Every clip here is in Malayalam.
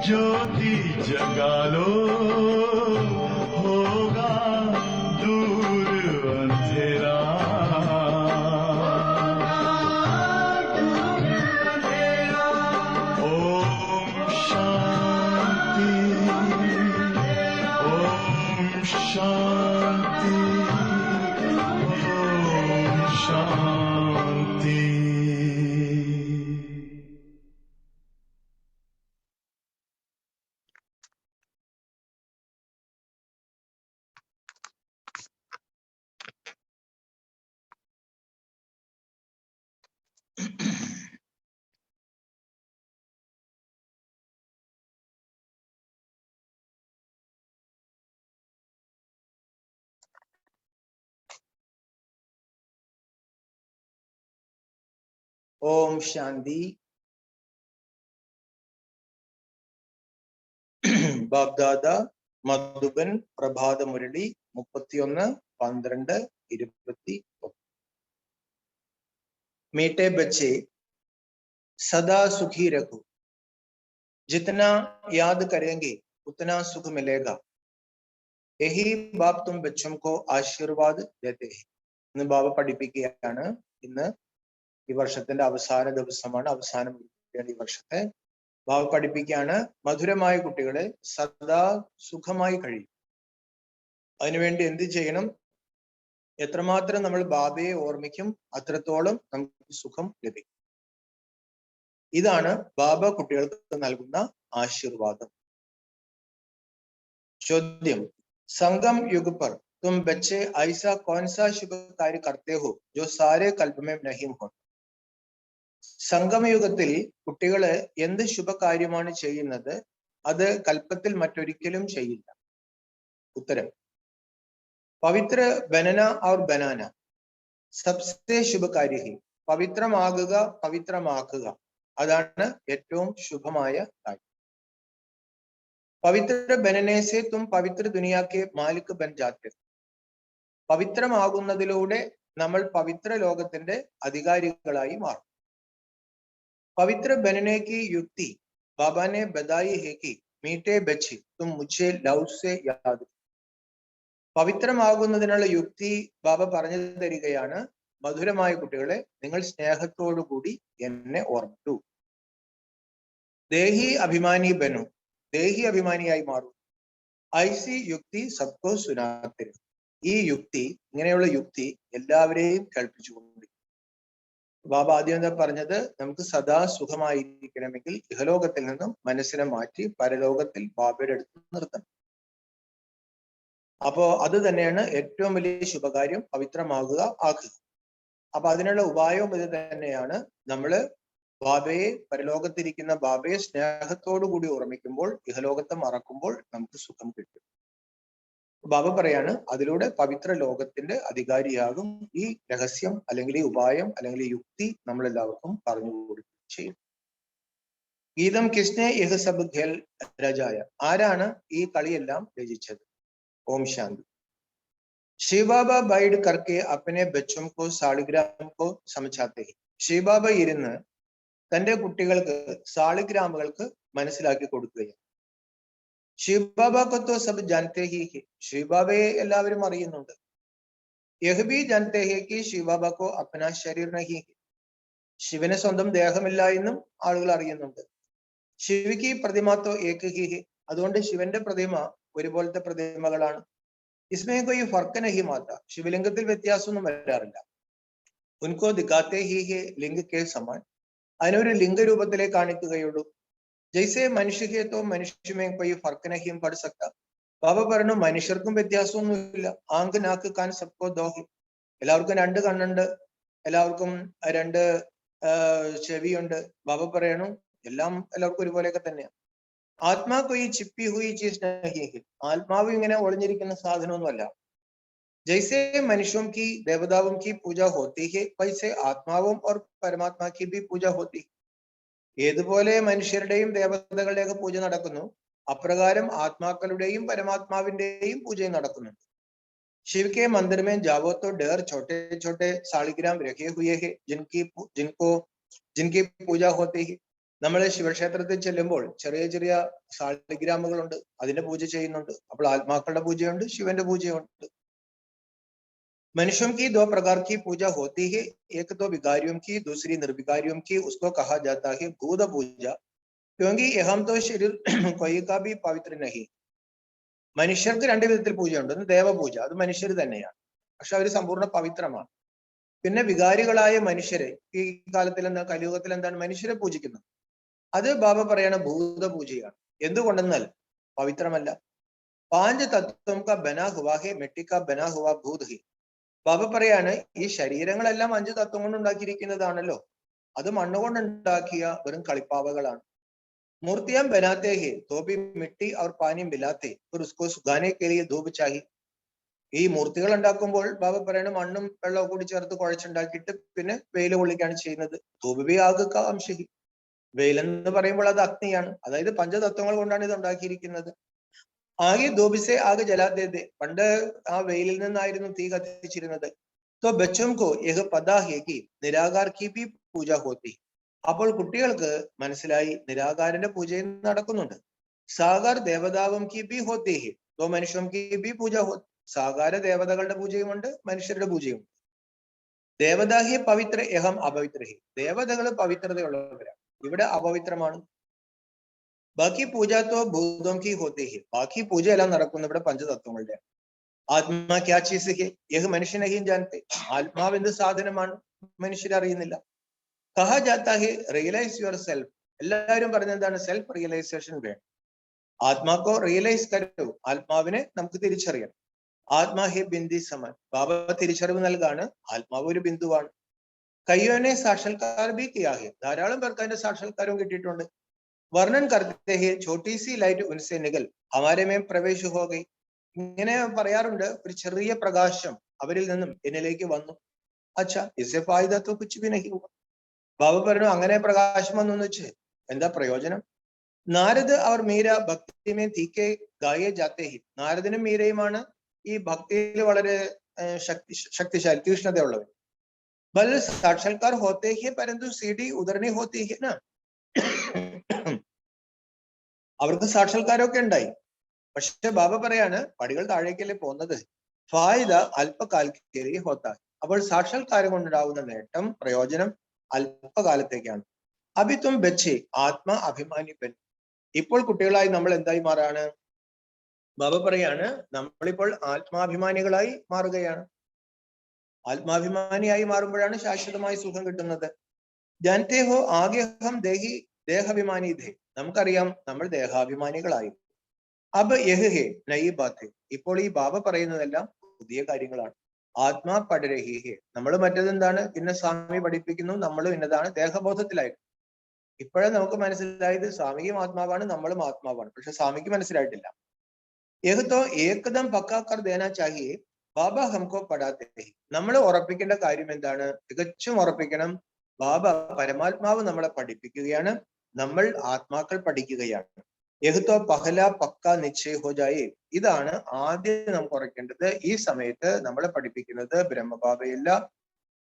ज्योति जगा लो, होगा दूर अंधेरा। ओम शांति, ओम शांति, ओम शांति। ओम शांति। बाग्दादा मधुबन प्रभात मुरली 31-12-21। मीठे बच्चे, सदा सुखी रखो। जितना याद करेंगे उतना सुख मिलेगा। यही बाप तुम बच्चों को आशीर्वाद देते हैं। ഇന്ന് ബാബ പഠിപ്പിക്കുകയാണ്. ഇന്ന് ഈ വർഷത്തിന്റെ അവസാന ദിവസമാണ്. അവസാനം ഈ വർഷത്തെ ബാബ പഠിപ്പിക്കുകയാണ്. മധുരമായ കുട്ടികളെ, സദാ സുഖമായി കഴിയും. അതിനുവേണ്ടി എന്ത് ചെയ്യണം? എത്രമാത്രം നമ്മൾ ബാബയെ ഓർമ്മിക്കും അത്രത്തോളം നമുക്ക് സുഖം ലഭിക്കും. ഇതാണ് ബാബ കുട്ടികൾക്ക് നൽകുന്ന ആശീർവാദം. ചോദ്യം: संगम युग पर तुम बच्चे ऐसा कौन सा शुभ कार्य करते हो जो सारे कल्प में नहीं होता? സംഗമയുഗത്തിൽ കുട്ടികള് എന്ത് ശുഭകാര്യമാണ് ചെയ്യുന്നത് അത് കൽപ്പത്തിൽ മറ്റൊരിക്കലും ചെയ്യില്ല? ഉത്തരം: പവിത്ര ബനന और बनाना सबसे शुभ कार्य है. പവിത്രമാകുക, പവിത്രമാക്കുക, അതാണ് ഏറ്റവും ശുഭമായ കാര്യം. പവിത്ര ബനനെ സെ തും പവിത്ര ദുനിയ കെ മാലിക് ബൻ ജാത്തെ. പവിത്രമാകുന്നതിലൂടെ നമ്മൾ പവിത്ര ലോകത്തിന്റെ അധികാരികളായി മാറും. പവിത്ര ബനനെ की युक्ति बाबा ने बताई है कि मीठे बच्चे तुम मुझे लव से याद. പവിത്രമാകുന്നതിനുള്ള യുക്തി ബാബ പറഞ്ഞു തരികയാണ്. മധുരമായ കുട്ടികളെ, നിങ്ങൾ സ്നേഹത്തോടു കൂടി എന്നെ ഓർമ്മിക്കൂ. ദേഹി അഭിമാനി ബനു, ദേഹി അഭിമാനിയായി മാറും. ഐസി യുക്തി സബ്കോ സുനാത്തെ. ഈ യുക്തി, ഇങ്ങനെയുള്ള യുക്തി എല്ലാവരെയും കേൾപ്പിച്ചുകൊണ്ടിരിക്കും. ബാബ ആദ്യം എന്താ പറഞ്ഞത്? നമുക്ക് സദാ സുഖമായിരിക്കണമെങ്കിൽ ഇഹലോകത്തിൽ നിന്നും മനസ്സിനെ മാറ്റി പരലോകത്തിൽ ബാബയുടെ അടുത്ത് നിർത്തണം. അപ്പോ അത് തന്നെയാണ് ഏറ്റവും വലിയ ശുഭകാര്യം, പവിത്രമാകുക, ആക്കുക. അപ്പൊ അതിനുള്ള ഉപായവും ഇത് തന്നെയാണ്. നമ്മള് ബാബയെ, പരലോകത്തിരിക്കുന്ന ബാബയെ സ്നേഹത്തോടു കൂടി ഓർമ്മിക്കുമ്പോൾ, ഇഹലോകത്തെ മറക്കുമ്പോൾ നമുക്ക് സുഖം കിട്ടും. ബാബ പറയാണ്, അതിലൂടെ പവിത്ര ലോകത്തിന്റെ അധികാരിയാകും. ഈ രഹസ്യം അല്ലെങ്കിൽ ഈ ഉപായം അല്ലെങ്കിൽ ഈ യുക്തി നമ്മളെല്ലാവർക്കും പറഞ്ഞു കൊടുക്കുകയും ചെയ്യും. ഗീതം കിസ്നെ യഹ് സബ് ഖേൽ രചായ. ആരാണ് ഈ കളിയെല്ലാം രചിച്ചത്? ഓം ശാന്തി. ശിവബാബ ബൈഡ് കർക്കെ അപ്പനെ ബച്ചോം കോ സാളിഗ്രാം കോ സമझाते हैं. ശിവബാബ ഇരുന്ന് തന്റെ കുട്ടികൾക്ക് സാളിഗ്രാമുകൾക്ക് മനസ്സിലാക്കി കൊടുക്കുകയാണ്. ശിവബാബ കോ തോ സബ് ജാനത്തെ ഹി ഹെ. ശിവബാബയെ എല്ലാവരും അറിയുന്നുണ്ട്. യഹ് ഭി ജാനത്തെ ഹെ കി ശിവബാബ കോ അപ്നാ ശരീർ നഹി ഹെ. ശിവന് സ്വന്തം ദേഹമില്ല എന്നും ആളുകൾ അറിയുന്നുണ്ട്. ശിവയ്ക്ക് പ്രതിമ തോ ഏക് ഹി ഹെ. അതുകൊണ്ട് ശിവന്റെ പ്രതിമ ഒരുപോലത്തെ പ്രതിമകളാണ്. इसमें कोई फर्क नहीं आता. ശിവലിംഗത്തിൽ വ്യത്യാസമൊന്നും വരാറില്ല. ഉൻകോ ദിഖാത്തെ ഹി ഹെ ലിംഗ കെ സമാൻ. അതിനൊരു ലിംഗരൂപത്തിലേ കാണിക്കുകയുള്ളൂ. ജൈസെ മനുഷ്യ ഹെ തോ മനുഷ്യ മേ കോയി ഫർക്ക് നഹി പड़ सकता. ബാബ പറഞ്ഞു, മനുഷ്യർക്കും വ്യത്യാസമൊന്നുമില്ല. ആങ്ക് നാക്ക് കാൻ സബ്കോ ദോ ഹെ. എല്ലാവർക്കും രണ്ട് കണ്ണുണ്ട്, എല്ലാവർക്കും രണ്ട് ചെവിയുണ്ട്. ബാബ പറയണു, എല്ലാവർക്കും ഒരുപോലെയൊക്കെ തന്നെയാണ്. ആത്മാ കൊയി ചിപ്പി ഹുയി ചീസ് നഹി ഹെ. ആത്മാവ് ഇങ്ങനെ ഒളിഞ്ഞിരിക്കുന്ന സാധനമൊന്നുമല്ല. ജൈസെ മനുഷ്യോം കി ദേവതാവും കി പൂജ ഹോത്തി ഹെ വൈസെ ആത്മാവും और പരമാത്മാ की भी पूजा होती. ഏതുപോലെ മനുഷ്യരുടെയും ദേവതകളുടെയൊക്കെ പൂജ നടക്കുന്നു, അപ്രകാരം ആത്മാക്കളുടെയും പരമാത്മാവിന്റെയും പൂജയും നടക്കുന്നുണ്ട്. शिव के मंदिर में जाओ तो ढेर छोटे छोटे सालिग्राम रखे हुए हैं जिनकी पूजा होती है. നമ്മൾ ശിവക്ഷേത്രത്തിൽ ചെല്ലുമ്പോൾ ചെറിയ ചെറിയ സാളിഗ്രാമുകളുണ്ട്, അതിന്റെ പൂജ ചെയ്യുന്നുണ്ട്. അപ്പോൾ ആത്മാക്കളുടെ പൂജയുണ്ട്, ശിവന്റെ പൂജയുണ്ട്. मनुष्यों की दो प्रकार की पूजा होती है, एक तो विकारियों की, दूसरी निर्विकारियों की। उसको कहा जाता है भूत पूजा, क्योंकि हम तो शरीर कोई का भी पवित्र नहीं. മനുഷ്യർക്ക് രണ്ട് വിധത്തിൽ പൂജയുണ്ട്. ഒന്ന് ദേവപൂജ, അത് മനുഷ്യർ തന്നെയാണ്, പക്ഷെ അവർ സമ്പൂർണ്ണ പവിത്രമാണ്. പിന്നെ വികാരികളായ മനുഷ്യരെ ഈ കാലത്തിൽ എന്താ, കലിയുഗത്തിൽ എന്താണ് മനുഷ്യരെ പൂജിക്കുന്നത്, അത് ബാബ പറയാണ് ഭൂതപൂജയാണ്. എന്തുകൊണ്ടെന്നാൽ പവിത്രമല്ല. പാഞ്ച് തത്വം കാ ബനാ ഹുവാ ഹെ, മിട്ടി കാ ബനാ ഹുവാ ഭൂത് ഹെ. ബാബ പറയാണ് ഈ ശരീരങ്ങളെല്ലാം 5 തത്വം കൊണ്ട് ഉണ്ടാക്കിയിരിക്കുന്നതാണല്ലോ, അത് മണ്ണുകൊണ്ടുണ്ടാക്കിയ വെറും കളിപ്പാവകളാണ്. മൂർത്തിയാം ബനാത്തെ ഹെ തോ ഭി mitti our pani മിലാത്തെ fir ഉസ്കോ സുഖാനെ K ലിയെ Dhoop ചാഹി. ഈ മൂർത്തികൾ ഉണ്ടാക്കുമ്പോൾ ബാബ പറയാണ് മണ്ണും വെള്ളവും കൂടി ചേർത്ത് കുഴച്ചുണ്ടാക്കിയിട്ട് പിന്നെ വെയിൽ കൊള്ളിക്കാണ് ചെയ്യുന്നത്. ധൂപ് ഭി ആഗ് കാ അംശഹി. വെയിലെന്ന് പറയുമ്പോൾ അത് അഗ്നിയാണ്, അതായത് പഞ്ചതത്വങ്ങൾ കൊണ്ടാണ് ഇത് ഉണ്ടാക്കിയിരിക്കുന്നത്. ആകെ ധൂപിസെ ആകെ ജലാതെ, പണ്ട് ആ വെയിലിൽ നിന്നായിരുന്നു തീ കത്തിച്ചിരുന്നത്. तो बच्चों को यह पता है कि निराकार की भी पूजा होती. അപ്പോൾ കുട്ടികൾക്ക് മനസ്സിലായി നിരാകാരന്റെ പൂജയും നടക്കുന്നുണ്ട്. സാകാർ ദേവതാവും की भी होती है, तो മനുഷ്യൻ की भी पूजा होती. സാകാര ദേവതകളുടെ പൂജയുമുണ്ട്, മനുഷ്യരുടെ പൂജയുമുണ്ട്. ദേവതാഹി പവിത്ര യഹം അപവിത്രഹി. ദേവതകൾ പവിത്രതയുള്ളവരാണ്, ഇവിടെ അപവിത്രമാണ്. ബാക്കി പൂജ തോ ഭൂതം കി ഹോത്തി ഹി. ബാക്കി പൂജ എല്ലാം നടക്കുന്ന ഇവിടെ പഞ്ചതത്വങ്ങളുടെ. ആത്മാ ക്യാ ചീസ് ഹെ യഹ് മനുഷ്യനഹീം ജാനത്തെ. ആത്മാവ് എന്ത് സാധനമാണ് മനുഷ്യരറിയുന്നില്ല. കഹാ ജാത്താ ഹെ റിയലൈസ് യുവർ സെൽഫ്. എല്ലാവരും പറഞ്ഞ എന്താണ്, സെൽഫ് റിയലൈസേഷൻ വേണം. ആത്മാക്കോ റിയലൈസ് കരു, ആത്മാവിനെ നമുക്ക് തിരിച്ചറിയണം. ആത്മാ ഹെ ബിന്ദി സമാൻ. ബാബ തിരിച്ചറിവ് നൽകാണ്, ആത്മാവ് ഒരു ബിന്ദുവാണ്. കയ്യോനെ സാക്ഷാത്കാർ ബി കിയാ ഹെ. ധാരാളം പേർക്ക് അതിന്റെ സാക്ഷാത്കാരവും കിട്ടിയിട്ടുണ്ട്. വർണ്ണൻ കർത്തെ ഹെ ഛോട്ടി സി ലൈറ്റ് ഉൻസെ നികൽ ഹമാരെ മേം പ്രവേശ് ഹോ ഗയി. ഇങ്ങനെ പറയാറുണ്ട്, ഒരു ചെറിയ പ്രകാശം അവരിൽ നിന്നും എന്നിലേക്ക് വന്നു. അച്ഛാ ഇസെ ഫായിദ തോ കുച്ച് ഭി നഹീ ഹുവ. ബാബ പറഞ്ഞു അങ്ങനെ പ്രകാശം വന്നു എന്ന് വെച്ച് എന്താ പ്രയോജനം? നാരദ് അവർ മീര ഭക്തിമേ തീക്കെ ഗായേ ജാത്തേ ഹി. നാരദനും മീരയുമാണ് ഈ ഭക്തിയിൽ വളരെ ശക്തിശാലി, തീക്ഷ്ണതയുള്ളവർ. ബൽ സാക്ഷാത്കാർ ഹോത്തേ ഹി പരന്തു സീഡി ഉദർണി ഹോത്തി ഹി ന. അവർക്ക് സാക്ഷാത്കാരമൊക്കെ ഉണ്ടായി, പക്ഷെ ബാബ പറയാണ് പടികൾ താഴേക്കല്ലേ പോകുന്നത്. ഫായിദ അല്പകാലത്തേക്ക് ഹോത്ത. അപ്പോൾ സാക്ഷാത്കാരം കൊണ്ടുണ്ടാവുന്ന നേട്ടം, പ്രയോജനം അല്പകാലത്തേക്കാണ്. അഭിത്വം ബച്ചെ ആത്മാ അഭിമാനി ബൻ. ഇപ്പോൾ കുട്ടികളായി നമ്മൾ എന്തായി മാറാണ്? ബാബ പറയാണ് നമ്മളിപ്പോൾ ആത്മാഭിമാനികളായി മാറുകയാണ്. ആത്മാഭിമാനിയായി മാറുമ്പോഴാണ് ശാശ്വതമായി സുഖം കിട്ടുന്നത്. ജാനത്തെ ഹോ ആകെ ഹം ദേഹാഭിമാനി ധേ. നമുക്കറിയാം നമ്മൾ ദേഹാഭിമാനികളായി. അബ് യഹ് ഹേ നയി ബാത്ത്. ഇപ്പോൾ ഈ ബാബ പറയുന്നതെല്ലാം പുതിയ കാര്യങ്ങളാണ്. ആത്മാ പഠരഹി ഹേ. നമ്മൾ മറ്റേതെന്താണ്, പിന്നെ സ്വാമി പഠിപ്പിക്കുന്നു, നമ്മൾ ഇന്നതാണ്, ദേഹബോധത്തിലായിരുന്നു. ഇപ്പോഴേ നമുക്ക് മനസ്സിലായത് സ്വാമിയും ആത്മാവാണ്, നമ്മളും ആത്മാവാണ്, പക്ഷെ സ്വാമിക്ക് മനസ്സിലായിട്ടില്ല. യഹ് തോ ഏകദം പക്കാ കർ ദേനാ ചാഹിയേ ബാബ ഹംകോ പഠാത്തേ ഹി. നമ്മൾ ഉറപ്പിക്കേണ്ട കാര്യം എന്താണ്? തികച്ചും ഉറപ്പിക്കണം, ബാബ പരമാത്മാവ് നമ്മളെ പഠിപ്പിക്കുകയാണ്, നമ്മൾ ആത്മാക്കൾ പഠിക്കുകയാണ്. യഹ്തോ പഹല പക്ക നിശ്ചയ ഹോ ജായേ. ഇതാണ് ആദ്യം നമുക്ക് ഉറക്കേണ്ടത്. ഈ സമയത്ത് നമ്മളെ പഠിപ്പിക്കുന്നത് ബ്രഹ്മബാബയല്ല,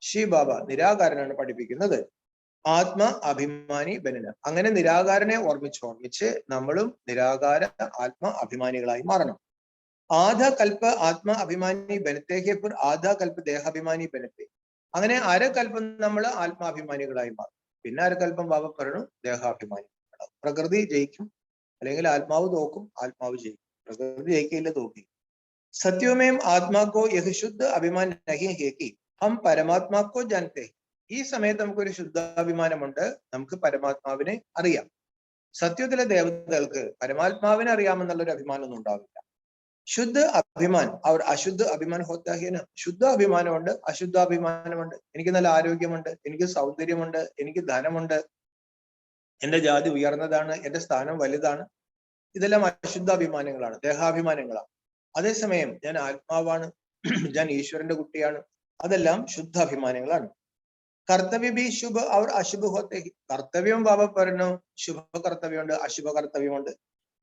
ശിവ ബാബ നിരാകാരനാണ് പഠിപ്പിക്കുന്നത്. ആത്മ അഭിമാനി ബനന. അങ്ങനെ നിരാകാരനെ ഓർമ്മിച്ച് നമ്മളും നിരാകാര ആത്മ അഭിമാനികളായി മാറണം. ആധാ കൽപ്പ ആത്മ അഭിമാനി ബനത്തേക്ക് പുർ ആധാ കൽപ്പ ദേഹാഭിമാനി ബനത്തെ. അങ്ങനെ അരകൽപ്പം നമ്മൾ ആത്മാഭിമാനികളായി മാറും. പിന്നെ അരകൽപ്പം ബാബ പറഞ്ഞു ദേഹാഭിമാനി. പ്രകൃതി ജയിക്കും, അല്ലെങ്കിൽ ആത്മാവ് തോക്കും, ആത്മാവ് ജയിക്കും. പ്രകൃതി ജയിക്കില്ല, തോക്കി. സത്യമേം ആത്മാക്കോ യഹ് ശുദ്ധ അഭിമാൻ നഹി ഹേ കി ഹം പരമാത്മാക്കോ ജാനത്തെ. ഈ സമയത്ത് നമുക്കൊരു ശുദ്ധാഭിമാനമുണ്ട്, നമുക്ക് പരമാത്മാവിനെ അറിയാം. സത്യത്തിലെ ദേവതകൾക്ക് പരമാത്മാവിനെ അറിയാമെന്നുള്ളൊരു അഭിമാനമൊന്നും ഉണ്ടാവില്ല. ശുദ്ധ അഭിമാൻ അവർ അശുദ്ധ അഭിമാൻ ഹോത്താഹിന. ശുദ്ധ അഭിമാനമുണ്ട്, അശുദ്ധാഭിമാനമുണ്ട്. എനിക്ക് നല്ല ആരോഗ്യമുണ്ട്, എനിക്ക് സൗന്ദര്യമുണ്ട്, എനിക്ക് ധനമുണ്ട്, എന്റെ ജാതി ഉയർന്നതാണ്, എന്റെ സ്ഥാനം വലുതാണ്. ഇതെല്ലാം അശുദ്ധാഭിമാനങ്ങളാണ്, ദേഹാഭിമാനങ്ങളാണ്. അതേസമയം ഞാൻ ആത്മാവാണ്, ഞാൻ ഈശ്വരന്റെ കുട്ടിയാണ്, അതെല്ലാം ശുദ്ധാഭിമാനങ്ങളാണ്. കർത്തവ്യ ബി ശുഭ അവർ അശുഭ ഹോത്തേ. കർത്തവ്യം ബാബ പറഞ്ഞു, ശുഭ കർത്തവ്യമുണ്ട്, അശുഭ കർത്തവ്യമുണ്ട്.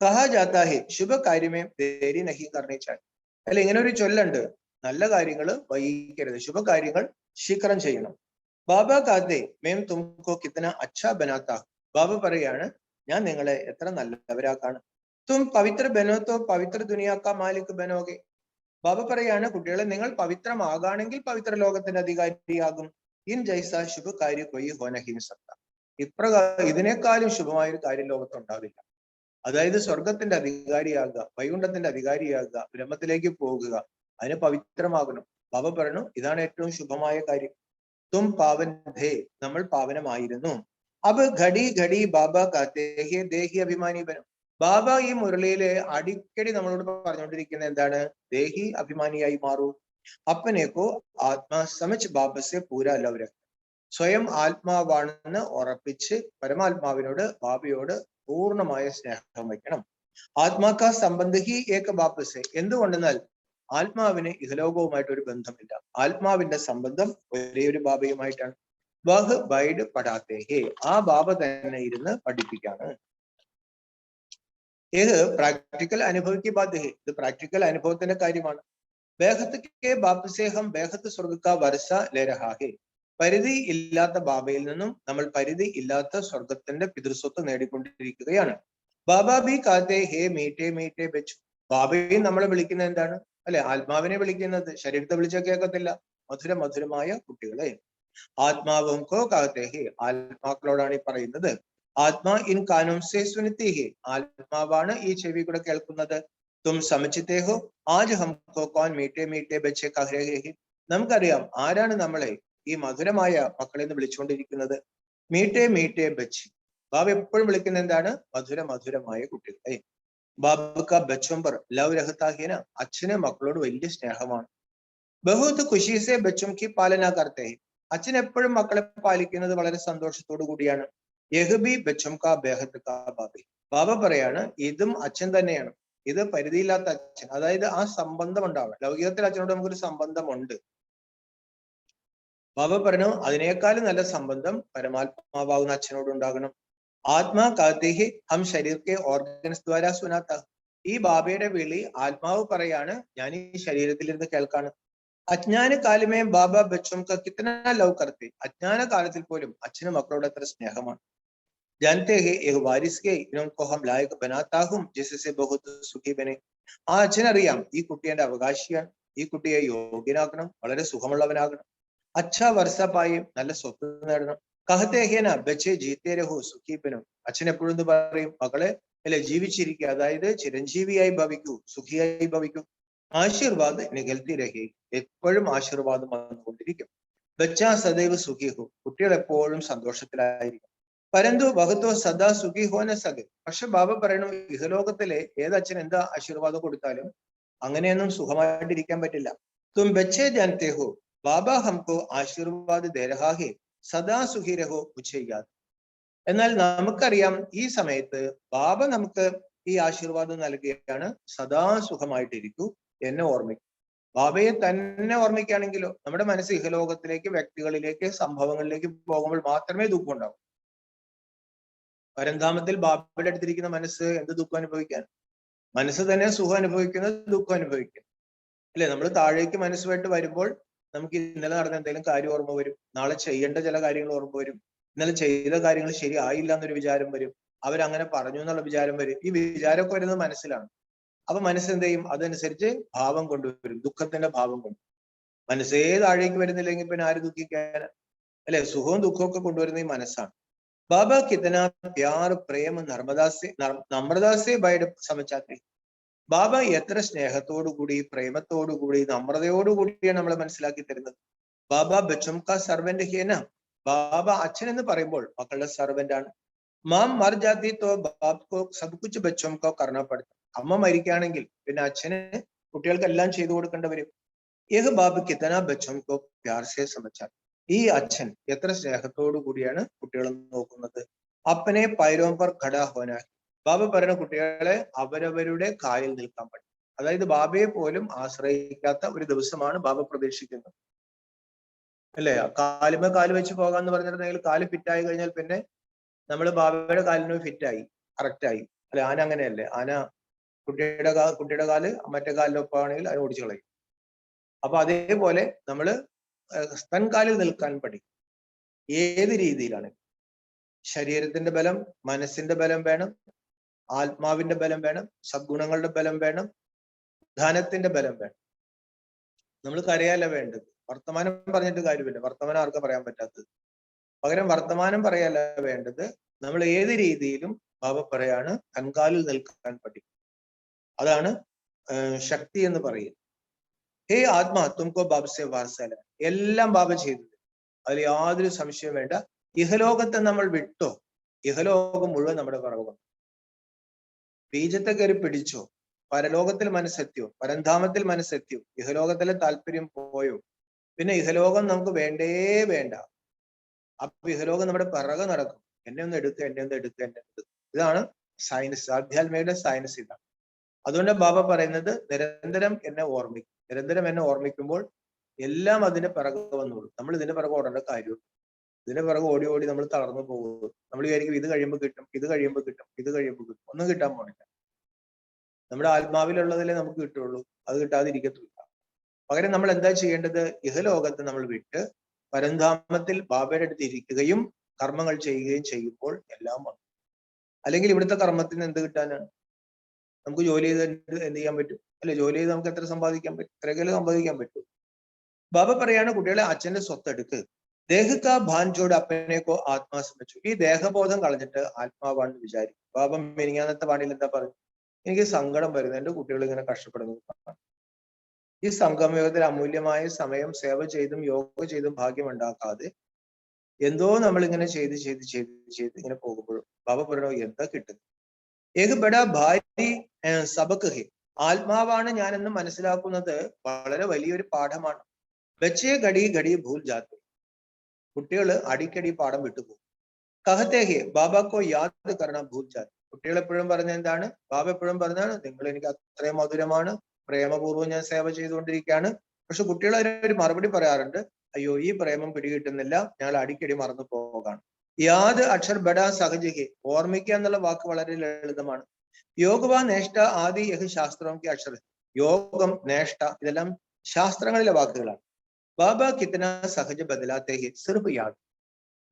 കഹാ ജാത്താ ഹെ ശുഭ കാര്യമേ ദേരി നഹി കർണിച്ചാൽ. അല്ല, ഇങ്ങനെ ഒരു ചൊല്ലുണ്ട്, നല്ല കാര്യങ്ങൾ വൈകിക്കരുത്, ശുഭകാര്യങ്ങൾ ശീഘ്രം ചെയ്യണം. ബാബ കാത്തെ മേം തുമക്കോ കിത്തന അച്ഛാ ബനാത്താ. ബാബ പറയാണ് ഞാൻ നിങ്ങളെ എത്ര നല്ലവരാക്കാണ്. തും പവിത്ര ബനോത്തോ പവിത്ര ദുനിയാക്ക മാലിക് ബനോകെ. ബാബ പറയാണ് കുട്ടികളെ നിങ്ങൾ പവിത്രമാകാണെങ്കിൽ പവിത്ര ലോകത്തിന്റെ അധികാരിയാകും. ഇൻ ജൈസ ശുഭ കാര്യ കൊയ്യ് ഹോനഹിൻ സത്ത. ഇതിനേക്കാളും ശുഭമായ ഒരു കാര്യം ലോകത്ത് ഉണ്ടാവില്ല. അതായത് സ്വർഗത്തിന്റെ അധികാരിയാകുക, വൈകുണ്ഠത്തിന്റെ അധികാരിയാകുക, ബ്രഹ്മത്തിലേക്ക് പോകുക, അതിന് പവിത്രമാകണം. ബാബ പറഞ്ഞു ഇതാണ് ഏറ്റവും ശുഭമായ കാര്യം. തും പാവൻ ധേ, നമ്മൾ പാവനമായിരുന്നു. അബ് ഘടി ഘടി ബാബ ദേഹി ദേഹി അഭിമാനി ബനം. ബാബ ഈ മുരളിയിലെ അടിക്കടി നമ്മളോട് പറഞ്ഞുകൊണ്ടിരിക്കുന്നത് എന്താണ്? ദേഹി അഭിമാനിയായി മാറൂ. അപ്പനേക്കോ ആത്മാ സമച്ച് ബാബസെ പൂര ലവര. സ്വയം ആത്മാവാണെന്ന് ഉറപ്പിച്ച് പരമാത്മാവിനോട് ബാബയോട് പൂർണ്ണമായ സ്നേഹം വയ്ക്കണം. ആത്മാക്ക സംബന്ധ ഹി ഏക ബാപ്പസെ. എന്തുകൊണ്ടെന്നാൽ ആത്മാവിന് ഇഹലോകവുമായിട്ട് ഒരു ബന്ധമില്ല. ആത്മാവിന്റെ സംബന്ധം ഒരേ ഒരു ബാബയുമായിട്ടാണ്. വഹ് ബൈഡ് പഠാത്തേ ഹേ, ആ ബാബ തന്നെ ഇരുന്ന് പഠിപ്പിക്കാണ്. ഏത് പ്രാക്ടിക്കൽ അനുഭവിക്ക് ബാധ്യ ഹേ, ഇത് പ്രാക്ടിക്കൽ അനുഭവത്തിന്റെ കാര്യമാണ്. ബേഹത്ത് കെ ബാപ്പസേഹം ബേഹത്ത് സ്വർഗ വർഷ ലേരഹാഹേ. പരിധി ഇല്ലാത്ത ബാബയിൽ നിന്നും നമ്മൾ പരിധി ഇല്ലാത്ത സ്വർഗത്തിന്റെ പിതൃസ്വത്ത് നേടിക്കൊണ്ടിരിക്കുകയാണ്. ബാബ ബി കാത്തെ ഹേ മീറ്റേ മീറ്റേ ബച്ചു. ബാബയും നമ്മളെ വിളിക്കുന്നത് എന്താണ്? അല്ലെ, ആത്മാവിനെ വിളിക്കുന്നത്. ശരീരത്തെ വിളിച്ചാൽ കേൾക്കത്തില്ല. മധുരമായ കുട്ടികളെ. ആത്മാവും കോ കാത്തെ ഹേ, ആത്മാക്കളോടാണ് ഈ പറയുന്നത്. ആത്മാ ഇൻ കാനും സേ സുനിത്തി ഹേ, ആത്മാവാണ് ഈ ചെവി കൂടെ കേൾക്കുന്നത്. തും സമചിത്തേ ഹോ ആജ് ഹംകോ കോൻ മീറ്റേ മീറ്റേ ബച്ചെ കഹ് രഹേ ഹേ. നമുക്കറിയാം ആരാണ് നമ്മളെ ഈ മധുരമായ മക്കളെ നിന്ന് വിളിച്ചുകൊണ്ടിരിക്കുന്നത്. മീറ്റേ മീറ്റേ ബച്ചി. ബാബ എപ്പോഴും വിളിക്കുന്ന എന്താണ്? മധുരമായ കുട്ടികളെ. ബാബക്ക ബച്ചോം പർ ലവ് രഹത്താഹിന. അച്ഛന് മക്കളോട് വലിയ സ്നേഹമാണ്. ബഹുത് ഖുഷീസെ ബച്ചും കി പാലന കർത്തേ. അച്ഛൻ എപ്പോഴും മക്കളെ പാലിക്കുന്നത് വളരെ സന്തോഷത്തോടു കൂടിയാണ്. യഹ്ബി ബച്ചും കാ ബേഹത്ത് കാ ബാബി. ബാബ പറയാണ് ഇതും അച്ഛൻ തന്നെയാണ്. ഇത് പരിധിയില്ലാത്ത അച്ഛൻ, അതായത് ആ സംബന്ധം ഉണ്ടാവണം. ലൗകികത്തിൽ അച്ഛനോട് നമുക്കൊരു സംബന്ധമുണ്ട്. ബാബ പറഞ്ഞു അതിനേക്കാളും നല്ല സംബന്ധം പരമാത്മാവാകുന്ന അച്ഛനോട് ഉണ്ടാകണം. ആത്മാ കാത്തേഹി ഹം ശരീരത്തെ ഓർഗൻസ് ദ്വാരാ സുനാത്ത. ഈ ബാബയുടെ വിളി ആത്മാവ് പറയാണ്, ഞാൻ ഈ ശരീരത്തിൽ ഇരുന്ന് കേൾക്കാണ്. അജ്ഞാന കാലമേ ബാബ ബച്ചോം കാ കിത്തന ലവ് കർത്തെ. അജ്ഞാന കാലത്തിൽ പോലും അച്ഛന് മക്കളോട് എത്ര സ്നേഹമാണ്. ജാനത്തെ ഹേ ഏക് വാരിസ് കെ ഇनको हम लायक बनाता हूं जिससे बहुत सुखी बने. ആ അച്ഛനറിയാം ഈ കുട്ടി എന്റെ അവകാശിയാണ്. ഈ കുട്ടിയെ യോഗ്യനാക്കണം, വളരെ സുഖമുള്ളവനാകണം. അച്ഛാ വർഷപ്പായി, നല്ല സ്വത്ത് നേടണം. കഹത്തെ ഹേന ബച്ചെ ജീത്തേ രഹോ സുഖീപനും. അച്ഛൻ എപ്പോഴും പറയും മക്കളെ അല്ലെ ജീവിച്ചിരിക്കുക, അതായത് ചിരഞ്ജീവിയായി ഭവിക്കൂ, സുഖിയായി ഭവിക്കൂ. ആശീർവാദ് നികൽത്തി രഹേ, എപ്പോഴും ആശീർവാദം വന്നുകൊണ്ടിരിക്കും. ബച്ചാ സദൈവ് സുഖി ഹോ, കുട്ടികൾ എപ്പോഴും സന്തോഷത്തിലായിരിക്കും. പരന്തു വഹത്തോ സദാ സുഖി ഹോന സഗ്. പക്ഷെ ബാബ പറയണു ഇഹലോകത്തിലെ ഏതച്ഛൻ എന്താ ആശീർവാദം കൊടുത്താലും അങ്ങനെയൊന്നും സുഖമായിട്ടിരിക്കാൻ പറ്റില്ല. തും ബച്ചേ ജാനത്തെ ഹോ ബാബ ഹംകോ ആശീർവാദ് ദേ രഹാ ഹേ സദാ സുഖി രഹോ മുझे യാദ്. എന്നാൽ നമുക്കറിയാം ഈ സമയത്ത് ബാബ നമുക്ക് ഈ ആശീർവാദം നൽകുകയാണ്, സദാ സുഖമായിട്ടിരിക്കൂ, എന്നെ ഓർമ്മിക്കും. ബാബയെ തന്നെ ഓർമ്മിക്കുകയാണെങ്കിലോ നമ്മുടെ മനസ്സ് ഇഹലോകത്തിലേക്ക്, വ്യക്തികളിലേക്ക്, സംഭവങ്ങളിലേക്ക് പോകുമ്പോൾ മാത്രമേ ദുഃഖം ഉണ്ടാവും. പരന്താമത്തിൽ ബാബയുടെ അടുത്തിരിക്കുന്ന മനസ്സ് എന്ത് ദുഃഖം അനുഭവിക്കാൻ? മനസ്സ് തന്നെ സുഖം അനുഭവിക്കുന്നത്, ദുഃഖം അനുഭവിക്കും. അല്ലെ, നമ്മൾ താഴേക്ക് മനസ്സുമായിട്ട് വരുമ്പോൾ നമുക്ക് ഇന്നലെ നടന്ന എന്തെങ്കിലും കാര്യം ഓർമ്മ വരും, നാളെ ചെയ്യേണ്ട ചില കാര്യങ്ങൾ ഓർമ്മ വരും, ഇന്നലെ ചെയ്ത കാര്യങ്ങൾ ശരിയായില്ല എന്നൊരു വിചാരം വരും, അവരങ്ങനെ പറഞ്ഞു എന്നുള്ള വിചാരം വരും. ഈ വിചാരമൊക്കെ വരുന്നത് മനസ്സിലാണ്. അപ്പൊ മനസ്സ് എന്ത് ചെയ്യും? അതനുസരിച്ച് ഭാവം കൊണ്ടുവരും, ദുഃഖത്തിന്റെ ഭാവം കൊണ്ട്. മനസ്സേ താഴേക്ക് വരുന്നില്ലെങ്കിൽ പിന്നെ ആര് ദുഃഖിക്കാൻ? അല്ലെ, സുഖവും ദുഃഖവും ഒക്കെ കൊണ്ടുവരുന്ന ഈ മനസ്സാണ്. ബാബ കിത്തന പ്യാർ പ്രേമ നമ്രതാസെ ബൈഡ് സമച്ചാത്തെ. ബാബ എത്ര സ്നേഹത്തോടുകൂടി, പ്രേമത്തോടുകൂടി, നമ്രതയോടുകൂടിയാണ് നമ്മളെ മനസ്സിലാക്കി തരുന്നത്. ബാബ ബച്ചും കാ സർവന്റ് ഹേന. ബാബ അച്ഛൻ എന്ന് പറയുമ്പോൾ മക്കളുടെ സർവന്റ് ആണ്. മാം മർ ജാതി തോ ബാപ്കോ സബ് കുച്ച് ബച്ചും കോ കർണപ്പെടുത്തും. അമ്മ മരിക്കുകയാണെങ്കിൽ പിന്നെ അച്ഛന് കുട്ടികൾക്കെല്ലാം ചെയ്തു കൊടുക്കേണ്ടി വരും. ഏത് ബാബ് കിത്തന ബച്ചും കോ പ്യാർ സെ സമച്ചാ. ഈ അച്ഛൻ എത്ര സ്നേഹത്തോടു കൂടിയാണ് കുട്ടികളെ നോക്കുന്നത്. അപ്പനെ പൈരോം പർ ഖടാ ഹോനാ. ബാബ പറയുന്ന കുട്ടികളെ അവരവരുടെ കാലിൽ നിൽക്കാൻ പഠിക്കും. അതായത് ബാബയെ പോലും ആശ്രയിക്കാത്ത ഒരു ദിവസമാണ് ബാബ പ്രതീക്ഷിക്കുന്നത്. അല്ലെ, കാലുമേ കാല് വെച്ച് പോകാന്ന് പറഞ്ഞിട്ടുണ്ടെങ്കിൽ കാല് ഫിറ്റായി കഴിഞ്ഞാൽ പിന്നെ നമ്മൾ ബാബയുടെ കാലിന് ഫിറ്റായി, കറക്റ്റായി. അല്ലെ, ആന അങ്ങനെയല്ലേ, ആന കുട്ടിയുടെ കാല് മറ്റേ കാലിലൊപ്പാണെങ്കിൽ അതിനെ ഓടിച്ചു കളയും. അപ്പൊ അതേപോലെ നമ്മള് തൻകാലിൽ നിൽക്കാൻ പഠിക്കും. ഏത് രീതിയിലാണ്? ശരീരത്തിന്റെ ബലം, മനസ്സിന്റെ ബലം വേണം, ആത്മാവിന്റെ ബലം വേണം, സദ്ഗുണങ്ങളുടെ ബലം വേണം, ധനത്തിന്റെ ബലം വേണം. നമ്മൾ കരയല്ല വേണ്ടത്. വർത്തമാനം പറഞ്ഞിട്ട് കാര്യമില്ല. വർത്തമാനം ആർക്കും പറയാൻ പറ്റാത്തത്. പകരം വർത്തമാനം പറയല്ല വേണ്ടത്. നമ്മൾ ഏത് രീതിയിലും ബാബ പറയാണ് കൺകാലിൽ നിൽക്കാൻ പഠിക്കും. അതാണ് ശക്തി എന്ന് പറയുന്നത്. ഹേ ആത്മാ തുംകോ ബാബസെ വാർസല. എല്ലാം ബാബ ചെയ്തത്, അതിൽ യാതൊരു സംശയം വേണ്ട. ഇഹലോകത്തെ നമ്മൾ വിട്ടോ, ഇഹലോകം മുഴുവൻ നമ്മുടെ പിറകും. ബീജത്തെ കയറി പിടിച്ചോ, പരലോകത്തിൽ മനസ്സെത്തിയോ, പരന്ധാമത്തിൽ മനസ്സെത്തിയോ, ഇഹലോകത്തിലെ താല്പര്യം പോയോ, പിന്നെ ഇഹലോകം നമുക്ക് വേണ്ടേ വേണ്ട. അപ്പൊ ഇഹലോകം നമ്മുടെ പിറകെ നടക്കും. എന്നെ ഒന്ന് എടുക്കുക, എന്നെ ഒന്ന് എടുക്കുക, എന്നെ എടുക്കുക. ഇതാണ് സയൻസ്, ആധ്യാത്മികയുടെ സയൻസ് ഇതാണ്. അതുകൊണ്ട് ബാബ പറയുന്നത് നിരന്തരം എന്നെ ഓർമ്മിക്കും. നിരന്തരം എന്നെ ഓർമ്മിക്കുമ്പോൾ എല്ലാം അതിന്റെ പിറകെ വന്നോളൂ. നമ്മൾ ഇതിന്റെ പിറകെ ഓടേണ്ട കാര്യമുള്ളൂ. ഇതിന്റെ പിറകെ ഓടി ഓടി നമ്മൾ തളർന്നു പോകും. നമ്മൾ വിചാരിക്കും ഇത് കഴിയുമ്പോൾ കിട്ടും, ഇത് കഴിയുമ്പോൾ കിട്ടും, ഇത് കഴിയുമ്പോൾ കിട്ടും. ഒന്നും കിട്ടാൻ പോണില്ല. നമ്മുടെ ആത്മാവിലുള്ളതല്ലേ നമുക്ക് കിട്ടുള്ളൂ, അത് കിട്ടാതിരിക്കത്തില്ല. പകരം നമ്മൾ എന്താ ചെയ്യേണ്ടത്? ഇഹലോകത്ത് നമ്മൾ വിട്ട് പരന്ധാമത്തിൽ ബാബയുടെ അടുത്ത് ഇരിക്കുകയും കർമ്മങ്ങൾ ചെയ്യുകയും ചെയ്യുമ്പോൾ എല്ലാം വന്നു. അല്ലെങ്കിൽ ഇവിടുത്തെ കർമ്മത്തിന് എന്ത് കിട്ടാനാണ്? നമുക്ക് ജോലി ചെയ്ത് എന്ത് ചെയ്യാൻ പറ്റും? അല്ലെ, ജോലി ചെയ്ത് നമുക്ക് എത്ര സമ്പാദിക്കാൻ പറ്റും? എത്രയൊക്കെ സമ്പാദിക്കാൻ പറ്റും? ബാബ പറയാണ് കുട്ടികളെ അച്ഛന്റെ സ്വത്തെടുക്ക്. ദേഹക്കാ ഭാൻജോട് അപ്പനേക്കോ ആത്മാ ശ്രമിച്ചു. ഈ ദേഹബോധം കളഞ്ഞിട്ട് ആത്മാവാണെന്ന് വിചാരിക്കും. ബാബ മെനിങ്ങാനത്തെ പാടിയിൽ എന്താ പറഞ്ഞു? എനിക്ക് സങ്കടം വരുന്നു, എന്റെ കുട്ടികൾ ഇങ്ങനെ കഷ്ടപ്പെടുന്നു. ഈ സംഗമയോഗത്തിൽ അമൂല്യമായ സമയം സേവ ചെയ്തും യോഗ ചെയ്തും ഭാഗ്യം ഉണ്ടാക്കാതെ എന്തോ നമ്മളിങ്ങനെ ചെയ്ത് ചെയ്ത് ചെയ്ത് ചെയ്ത് ഇങ്ങനെ പോകുമ്പോഴും ബാബ പറയണോ എന്താ കിട്ടുന്നത്? ഏക ബഡ ഭാരി സബക് ഹെ. ആത്മാവാണ് ഞാനെന്ന് മനസ്സിലാക്കുന്നത് വളരെ വലിയൊരു പാഠമാണ്. ബച്ചേ ഗടി ഗടി ഭൂൽ ജാതി. കുട്ടികൾ അടിക്കടി പാഠം വിട്ടുപോകും. കഹത്തെ ഹെ ബാബക്കോ യാദ് കരണ ഭൂൽ ജാതി. കുട്ടികൾ എപ്പോഴും പറഞ്ഞ എന്താണ്? ബാബ എപ്പോഴും പറഞ്ഞാണ് നിങ്ങൾ എനിക്ക് അത്രയും മധുരമാണ്, പ്രേമപൂർവ്വം ഞാൻ സേവ ചെയ്തുകൊണ്ടിരിക്കുകയാണ്. പക്ഷെ കുട്ടികൾ അതിനൊരു മറുപടി പറയാറുണ്ട്, അയ്യോ ഈ പ്രേമം പിടികിട്ടുന്നില്ല, ഞങ്ങൾ അടിക്കടി മറന്നു പോകാണ്. യാദ് അക്ഷർ ബഡ സഹജഹി. ഓർമ്മിക്കുക എന്നുള്ള വാക്ക് വളരെ ലളിതമാണ്. യോഗവ നേഷ്ട ആദി യഹ് ശാസ്ത്രവും അക്ഷർ. യോഗം, നേഷ്ട ഇതെല്ലാം ശാസ്ത്രങ്ങളിലെ വാക്കുകളാണ്. ബാബ കിത്തന സഹജ ബദലാത്തേഹി സിർഫ് യാദ്.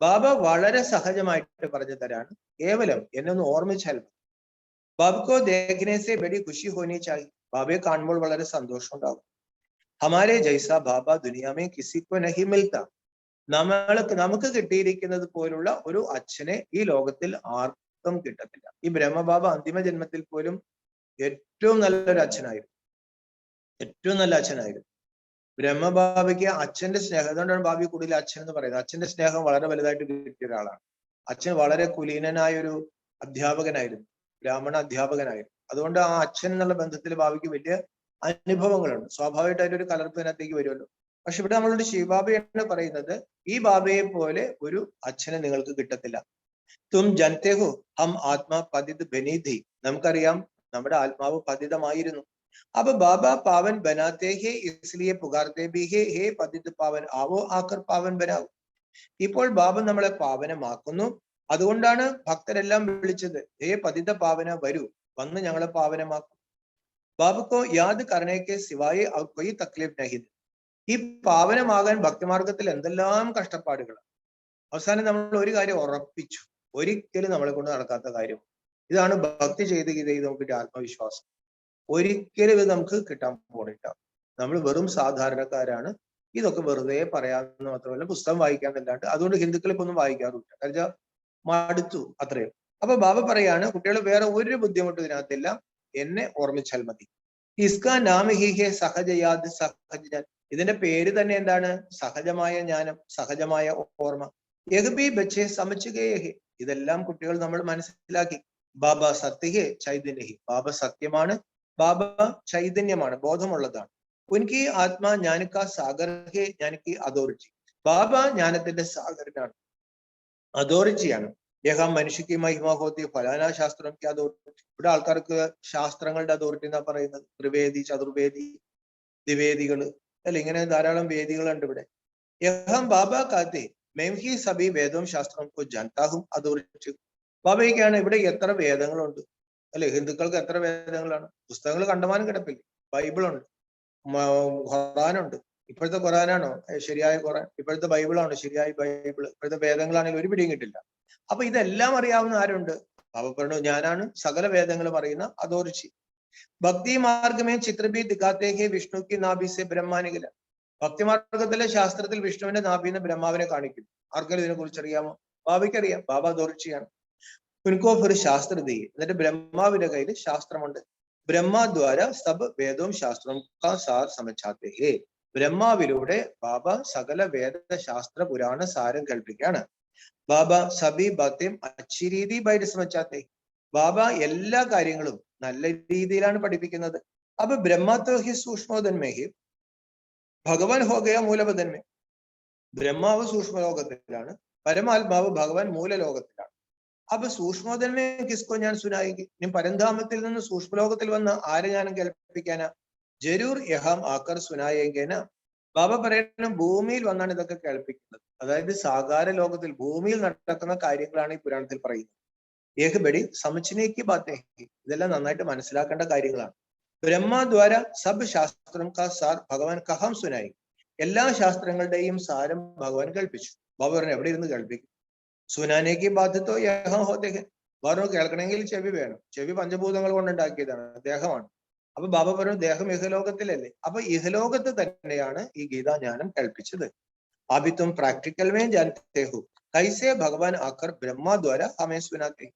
ബാബ വളരെ സഹജമായിട്ട് പറഞ്ഞു തരാണ്, കേവലം എന്നെ ഒന്ന് ഓർമ്മിച്ചാൽ മതി. ബാബക്കോ ദേഖ്നെ സെ ബഡി ഖുഷി ഹോനി ചാഹി. ബാബയെ കാണുമ്പോൾ വളരെ സന്തോഷം ഉണ്ടാകും. ഹമാരെ ജൈസ ബാബ ദുനിയാമേ കിസിക്കോ നഹി മിൽത്ത. നമുക്ക് കിട്ടിയിരിക്കുന്നത് പോലുള്ള ഒരു അച്ഛനെ ഈ ലോകത്തിൽ ആർക്കും കിട്ടത്തില്ല. ഈ ബ്രഹ്മബാബ അന്തിമ ജന്മത്തിൽ പോലും ഏറ്റവും നല്ലൊരു അച്ഛനായിരുന്നു, ഏറ്റവും നല്ല അച്ഛനായിരുന്നു. ബ്രഹ്മബാബയ്ക്ക് അച്ഛന്റെ സ്നേഹം, അതുകൊണ്ടാണ് ബാബി കൂടുതൽ അച്ഛൻ എന്ന് പറയുന്നത്. അച്ഛന്റെ സ്നേഹം വളരെ വലുതായിട്ട് കിട്ടിയ ഒരാളാണ്. അച്ഛൻ വളരെ കുലീനനായ ഒരു അധ്യാപകനായിരുന്നു, ബ്രാഹ്മണ അധ്യാപകനായിരുന്നു. അതുകൊണ്ട് ആ അച്ഛൻ എന്നുള്ള ബന്ധത്തിൽ ബാബയ്ക്ക് വലിയ അനുഭവങ്ങളുണ്ട്. സ്വാഭാവികമായിട്ട് അതിന്റെ ഒരു കലർപ്പ് അതിനകത്തേക്ക് വരുമല്ലോ. പക്ഷെ ഇവിടെ നമ്മളോട് ശിവബാബയാണ് പറയുന്നത്, ഈ ബാബയെ പോലെ ഒരു അച്ഛനെ നിങ്ങൾക്ക് കിട്ടത്തില്ല. തും ജനത്തെ ഹോ ഹം ആത്മാ പതിത് ബനീധി. നമുക്കറിയാം നമ്മുടെ ആത്മാവ് പതിതമായിരുന്നു. അപ്പൊ ബാബ പാവൻ ബനാത്തെ ഹേ ഇസ്ലിയെ പുകാർത്തെ ബി ഹേ ഹേ പതിത് പാവൻ ആവോ ആക്കർ പാവൻ ബനാവും. ഇപ്പോൾ ബാബ നമ്മളെ പാവനമാക്കുന്നു. അതുകൊണ്ടാണ് ഭക്തരെല്ലാം വിളിച്ചത്, ഹേ പതിത പാവന വരൂ, വന്ന് ഞങ്ങളെ പാവനമാക്കും. ബാബക്കോ യാദ് കർണേക്ക് സിവായി കൊയ് തക്ലീഫ് നഹിത്. ഈ പാവനമാകാൻ ഭക്തിമാർഗത്തിൽ എന്തെല്ലാം കഷ്ടപ്പാടുകളാണ്. അവസാനം നമ്മൾ ഒരു കാര്യം ഉറപ്പിച്ചു, ഒരിക്കലും നമ്മളെ കൊണ്ട് നടക്കാത്ത കാര്യം. ഇതാണ് ഭക്തി ചെയ്ത് നമുക്ക് ആത്മവിശ്വാസം. ഒരിക്കലും ഇത് നമുക്ക് കിട്ടാൻ പോണില്ല. നമ്മൾ വെറും സാധാരണക്കാരാണ്. ഇതൊക്കെ വെറുതെ പറയാമെന്ന് മാത്രമല്ല, പുസ്തകം വായിക്കാന്നല്ലാണ്ട്. അതുകൊണ്ട് ഹിന്ദുക്കളെ ഒന്നും വായിക്കാറില്ല, കാരണം മടുത്തു അത്രയും. അപ്പൊ ബാബ പറയാണ് കുട്ടികൾ വേറെ ഒരു ബുദ്ധിമുട്ടും ഇതിനകത്തില്ല, എന്നെ ഓർമ്മിച്ചാൽ മതി. ഇസ്കാ നാം ഹി ഹേ സഹജയാദ് സഹജ. ഇതിന്റെ പേര് തന്നെ എന്താണ്? സഹജമായ ജ്ഞാനം, സഹജമായ ഓർമ്മ. യഹ്ബി ബച്ചേ സമച്ചുകേഹി. ഇതെല്ലാം കുട്ടികൾ നമ്മൾ മനസ്സിലാക്കി. ബാബ സത്യഹേ ചൈതന്യഹി. ബാബ സത്യമാണ്, ബാബ ചൈതന്യമാണ്, ബോധമുള്ളതാണ്. ഉൻകി ആത്മാ ജ്ഞാനിക്ക സാഗർ ഹേ ജ്ഞാനിക്ക് അതോറിറ്റി. ബാബ ജ്ഞാനത്തിന്റെ സാഗരനാണ്, അതോറിറ്റിയാണ്. യഹം മനുഷ്യക്ക് മഹിമ ഹോത്തി ഫലാന ശാസ്ത്രം അതോറിറ്റി. ഇവിടെ ആൾക്കാർക്ക് ശാസ്ത്രങ്ങളുടെ അതോറിറ്റി എന്നാ പറയുന്നത്. ത്രിവേദി, ചതുർവേദി, ദ്വിവേദികള് അല്ലെ, ഇങ്ങനെ ധാരാളം വേദികളുണ്ട് ഇവിടെ. യഹം ബാബ കാത്തെ മെംഹി സബി വേദവും ശാസ്ത്രവും ജനതാഹും അതോറിറ്റി. ബാബയ്ക്കാണ് ഇവിടെ എത്ര വേദങ്ങളുണ്ട് അല്ലെ? ഹിന്ദുക്കൾക്ക് എത്ര വേദങ്ങളാണ്? പുസ്തകങ്ങൾ കണ്ടമാനം കിടപ്പില്ല. ബൈബിളുണ്ട്, ഖുറാനുണ്ട്. ഇപ്പോഴത്തെ ഖുറാനാണോ ശരിയായ ഖുറാൻ? ഇപ്പോഴത്തെ ബൈബിളാണോ ശരിയായ ബൈബിൾ? ഇപ്പോഴത്തെ വേദങ്ങളാണെങ്കിൽ ഒരു പിടിയും കിട്ടില്ല. അപ്പൊ ഇതെല്ലാം അറിയാവുന്ന ആരുണ്ട്? ബാബ പറഞ്ഞു ഞാനാണ് സകല വേദങ്ങളും അറിയുന്ന അതോറിറ്റി. ഭക്തി മാർഗമേ ചിത്രബി ദിഖാത്തേക്ക് വിഷ്ണു കി നാഭി സെ ബ്രഹ്മാനികല. ഭക്തിമാർഗത്തിലെ ശാസ്ത്രത്തിൽ വിഷ്ണുവിന്റെ നാഭിന്ന് ബ്രഹ്മാവിനെ കാണിക്കും. ആർക്കെങ്കിലും ഇതിനെ കുറിച്ച് അറിയാമോ? ബാബയ്ക്കറിയാം. ബാബ അതോറിറ്റിയാണ്. ഉൻകോ ഒരു ശാസ്ത്രതി, എന്നിട്ട് ബ്രഹ്മാവിന്റെ കയ്യിൽ ശാസ്ത്രമുണ്ട്. ബ്രഹ്മദ്വാര സബ് വേദവും ശാസ്ത്രവും കാ സാർ സമച്ചാത്തെ ഹേ. ബ്രഹ്മാവിലൂടെ ബാബ സകല വേദ ശാസ്ത്ര പുരാണ സാരം കൽപ്പിക്കുകയാണ്. ബാബ സബി ബാത്യം അച്ചി രീതി ബൈറ്റ് സമച്ചാത്തെ. ബാബ എല്ലാ കാര്യങ്ങളും നല്ല രീതിയിലാണ് പഠിപ്പിക്കുന്നത്. അപ്പൊ ബ്രഹ്മത്വ ഹി സൂക്ഷ്മോദന്മേ ഹി ഭഗവാൻ ഹോഗയ മൂലപദന്മേ. ബ്രഹ്മാവ് സൂക്ഷ്മലോകത്തിലാണ്, പരമാത്മാവ് ഭഗവാൻ മൂലലോകത്തിലാണ്. അപ്പൊ സൂക്ഷ്മോദന്മേ കിസ്കോ ഞാൻ സുനായിക്ക്. ഇനി പരന്ധാമത്തിൽ നിന്ന് സൂക്ഷ്മലോകത്തിൽ വന്ന് ആരെ ഞാനും കേൾപ്പിക്കാനാ? ജരൂർ യഹാം ആക്കർ സുനായേങ്കേന. ബാബ പറയുന്ന ഭൂമിയിൽ വന്നാണ് ഇതൊക്കെ കേൾപ്പിക്കുന്നത്. അതായത് സാകാര ലോകത്തിൽ ഭൂമിയിൽ നടക്കുന്ന കാര്യങ്ങളാണ് ഈ പുരാണത്തിൽ പറയുന്നത്. ഏകബടി സമച്ചിനേക്ക് ബാത്തേ. ഇതെല്ലാം നന്നായിട്ട് മനസ്സിലാക്കേണ്ട കാര്യങ്ങളാണ്. ബ്രഹ്മദ്വാര സബ് ശാസ്ത്രം കാ സാർ ഭഗവാൻ കഹാം സുനായി. എല്ലാ ശാസ്ത്രങ്ങളുടെയും സാരം ഭഗവാൻ കൽപ്പിച്ചു. ബാബ പറഞ്ഞു എവിടെ ഇരുന്ന് കേൾപ്പിക്കും? സുനാനേക്ക് ബാധ്യത്തോ യഹ ഹോദ്ദേഹ. പറഞ്ഞു കേൾക്കണമെങ്കിൽ ചെവി വേണം. ചെവി പഞ്ചഭൂതങ്ങൾ കൊണ്ടുണ്ടാക്കിയതാണ്, ദേഹമാണ്. അപ്പൊ ബാബ പറഞ്ഞു ദേഹം ഇഹലോകത്തിലല്ലേ. അപ്പൊ ഇഹലോകത്ത് തന്നെയാണ് ഈ ഗീതാജ്ഞാനം കൽപ്പിച്ചത്. അഭിത്വം പ്രാക്ടിക്കൽ മേ ജാനത്തെ ഹോ കൈസേ ഭഗവാൻ ആക്കർ ബ്രഹ്മദ്വാര ഹമേ സുനാത്തെ.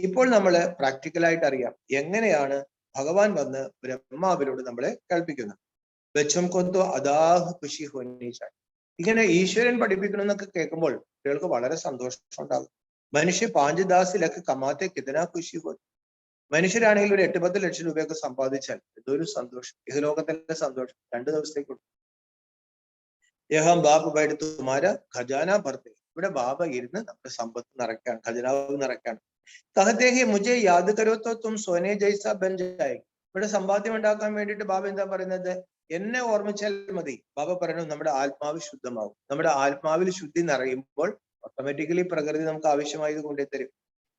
ഇപ്പോൾ നമ്മള് പ്രാക്ടിക്കലായിട്ട് അറിയാം എങ്ങനെയാണ് ഭഗവാൻ വന്ന് ബ്രഹ്മാവിനോട് നമ്മളെ കൽപ്പിക്കുന്നത്. ബച്ചം കൊന്തോ അദാഹ് ഖുഷി ഹോനിച്ചാൽ. ഇങ്ങനെ ഈശ്വരൻ പഠിപ്പിക്കണം എന്നൊക്കെ കേൾക്കുമ്പോൾ കുട്ടികൾക്ക് വളരെ സന്തോഷം ഉണ്ടാകും. മനുഷ്യ 5 ദാസിലൊക്കെ കമാത്തെ കിതനാ ഖുഷി ഹോ. മനുഷ്യരാണെങ്കിൽ ഒരു 8-10 ലക്ഷം രൂപയൊക്കെ സമ്പാദിച്ചാൽ എന്തൊരു സന്തോഷം. ഇഹലോകത്തിന്റെ സന്തോഷം 2 ദിവസത്തേക്കുള്ളൂ. യഹം ബാബ ബൈഡ് തുമാര ഖജാന ഭർത്തെ. ഇവിടെ ബാബ ഇരുന്ന് നമ്മുടെ സമ്പത്ത് നിറയ്ക്കാണ്, ഖജനാവ് നിറയ്ക്കാണ്. കഹത്തേഹി മുജെ യാദ് കരോ തോ തും സോനെ ജൈസ ബൻ ജായേ. ഇവിടെ സമ്പാദ്യം ഉണ്ടാക്കാൻ വേണ്ടിയിട്ട് ബാബ എന്താ പറയുന്നത്? എന്നെ ഓർമ്മിച്ചാൽ മതി. ബാബ പറയുന്നു നമ്മുടെ ആത്മാവ് ശുദ്ധമാകും. നമ്മുടെ ആത്മാവിൽ ശുദ്ധി നിറയുമ്പോൾ ഓട്ടോമാറ്റിക്കലി പ്രകൃതി നമുക്ക് ആവശ്യമായത് കൊണ്ടുതരും.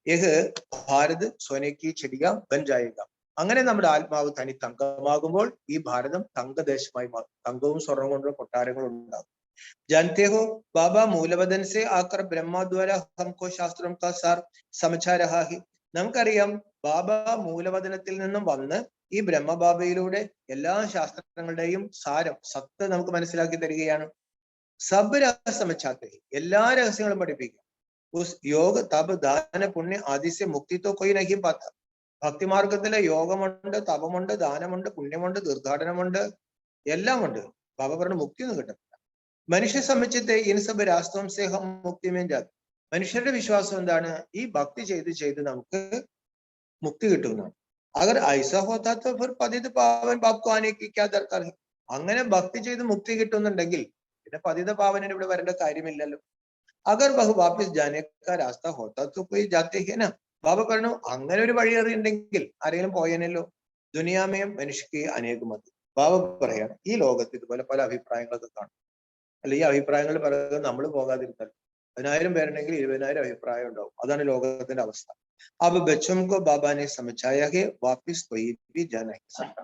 യഹ് ഭാരത് സോനയ്ക്ക് ചെടിക ബൻ ജായേഗ. അങ്ങനെ നമ്മുടെ ആത്മാവ് തനി തങ്കമാകുമ്പോൾ ഈ ഭാരതം തങ്കദേശമായി മാറും. തങ്കവും സ്വർണം കൊണ്ടുള്ള കൊട്ടാരങ്ങളും ഉണ്ടാകും. जानते हो बाबा मूलवदन से आकर ब्रह्मा द्वारा हमको शास्त्रों का सार समझा रहा है. നമുക്കറിയാം ബാബ മൂലവദനത്തിൽ നിന്നും വന്ന് ഈ ബ്രഹ്മബാബയിലൂടെ എല്ലാ ശാസ്ത്രങ്ങളുടെയും സാരം സത്ത് നമുക്ക് മനസ്സിലാക്കി തരികയാണ്. സബ് രഹസ്യമച്ചാത്തെ, എല്ലാ രഹസ്യങ്ങളും പഠിപ്പിക്കുക. ഉസ് യോഗ തപ് ദാന പുണ്യ ആദിസ്യ മുക്തി തോ കൊയ് നഹീ പാത്ത. ഭക്തിമാർഗത്തിലെ യോഗമുണ്ട്, തപമുണ്ട്, ദാനമുണ്ട്, പുണ്യമുണ്ട്, തീർത്ഥാടനമുണ്ട്, എല്ലാം ഉണ്ട്. ബാബ പറഞ്ഞ മുക്തി ഒന്നും കിട്ടും. മനുഷ്യ സംബന്ധിച്ചത്തെ ഇൻസബ് രാസ്തവം സേഹം മുക്തിമേൻ ജാതി. മനുഷ്യരുടെ വിശ്വാസം എന്താണ്? ഈ ഭക്തി ചെയ്ത് നമുക്ക് മുക്തി കിട്ടുന്നതാണ്. അഗർ ഐസ ഹോത്താ തോ ഫിർ പതിത് പാവൻ ബാപ്കോ ആനെ കി ക്യാ ദർകാർ ഹൈ. അങ്ങനെ ഭക്തി ചെയ്ത് മുക്തി കിട്ടുന്നുണ്ടെങ്കിൽ പിന്നെ പതിത പാവനന് ഇവിടെ വരേണ്ട കാര്യമില്ലല്ലോ. അഗർ ബഹു വാപ്പിസ് ജാനെ കാ രാസ്ത ഹോത്താ തോ കോയി ജാത്തെ ഹൈ നാ. ബാബ പറഞ്ഞു അങ്ങനെ ഒരു വഴി അറിയുണ്ടെങ്കിൽ ആരെങ്കിലും പോയനല്ലോ. ദുനിയാമയം മനുഷ്യക്ക് അനേകമതി. ബാബ പറയാണ് ഈ ലോകത്ത് ഇതുപോലെ പല അഭിപ്രായങ്ങളൊക്കെ കാണും. അല്ല, ഈ അഭിപ്രായങ്ങൾ പറയുന്നത് നമ്മൾ പോകാതിരുന്നാൽ 10,000 പേരുണ്ടെങ്കിൽ 20,000 അഭിപ്രായം ഉണ്ടാവും. അതാണ് ലോകത്തിന്റെ അവസ്ഥ. അബ് ബച്ചം കോ ബാബാനെ സമച്ചായ ഹെ വാപ്പിസ് കൊയ് ഭി ജാ നഹീ സക്താ.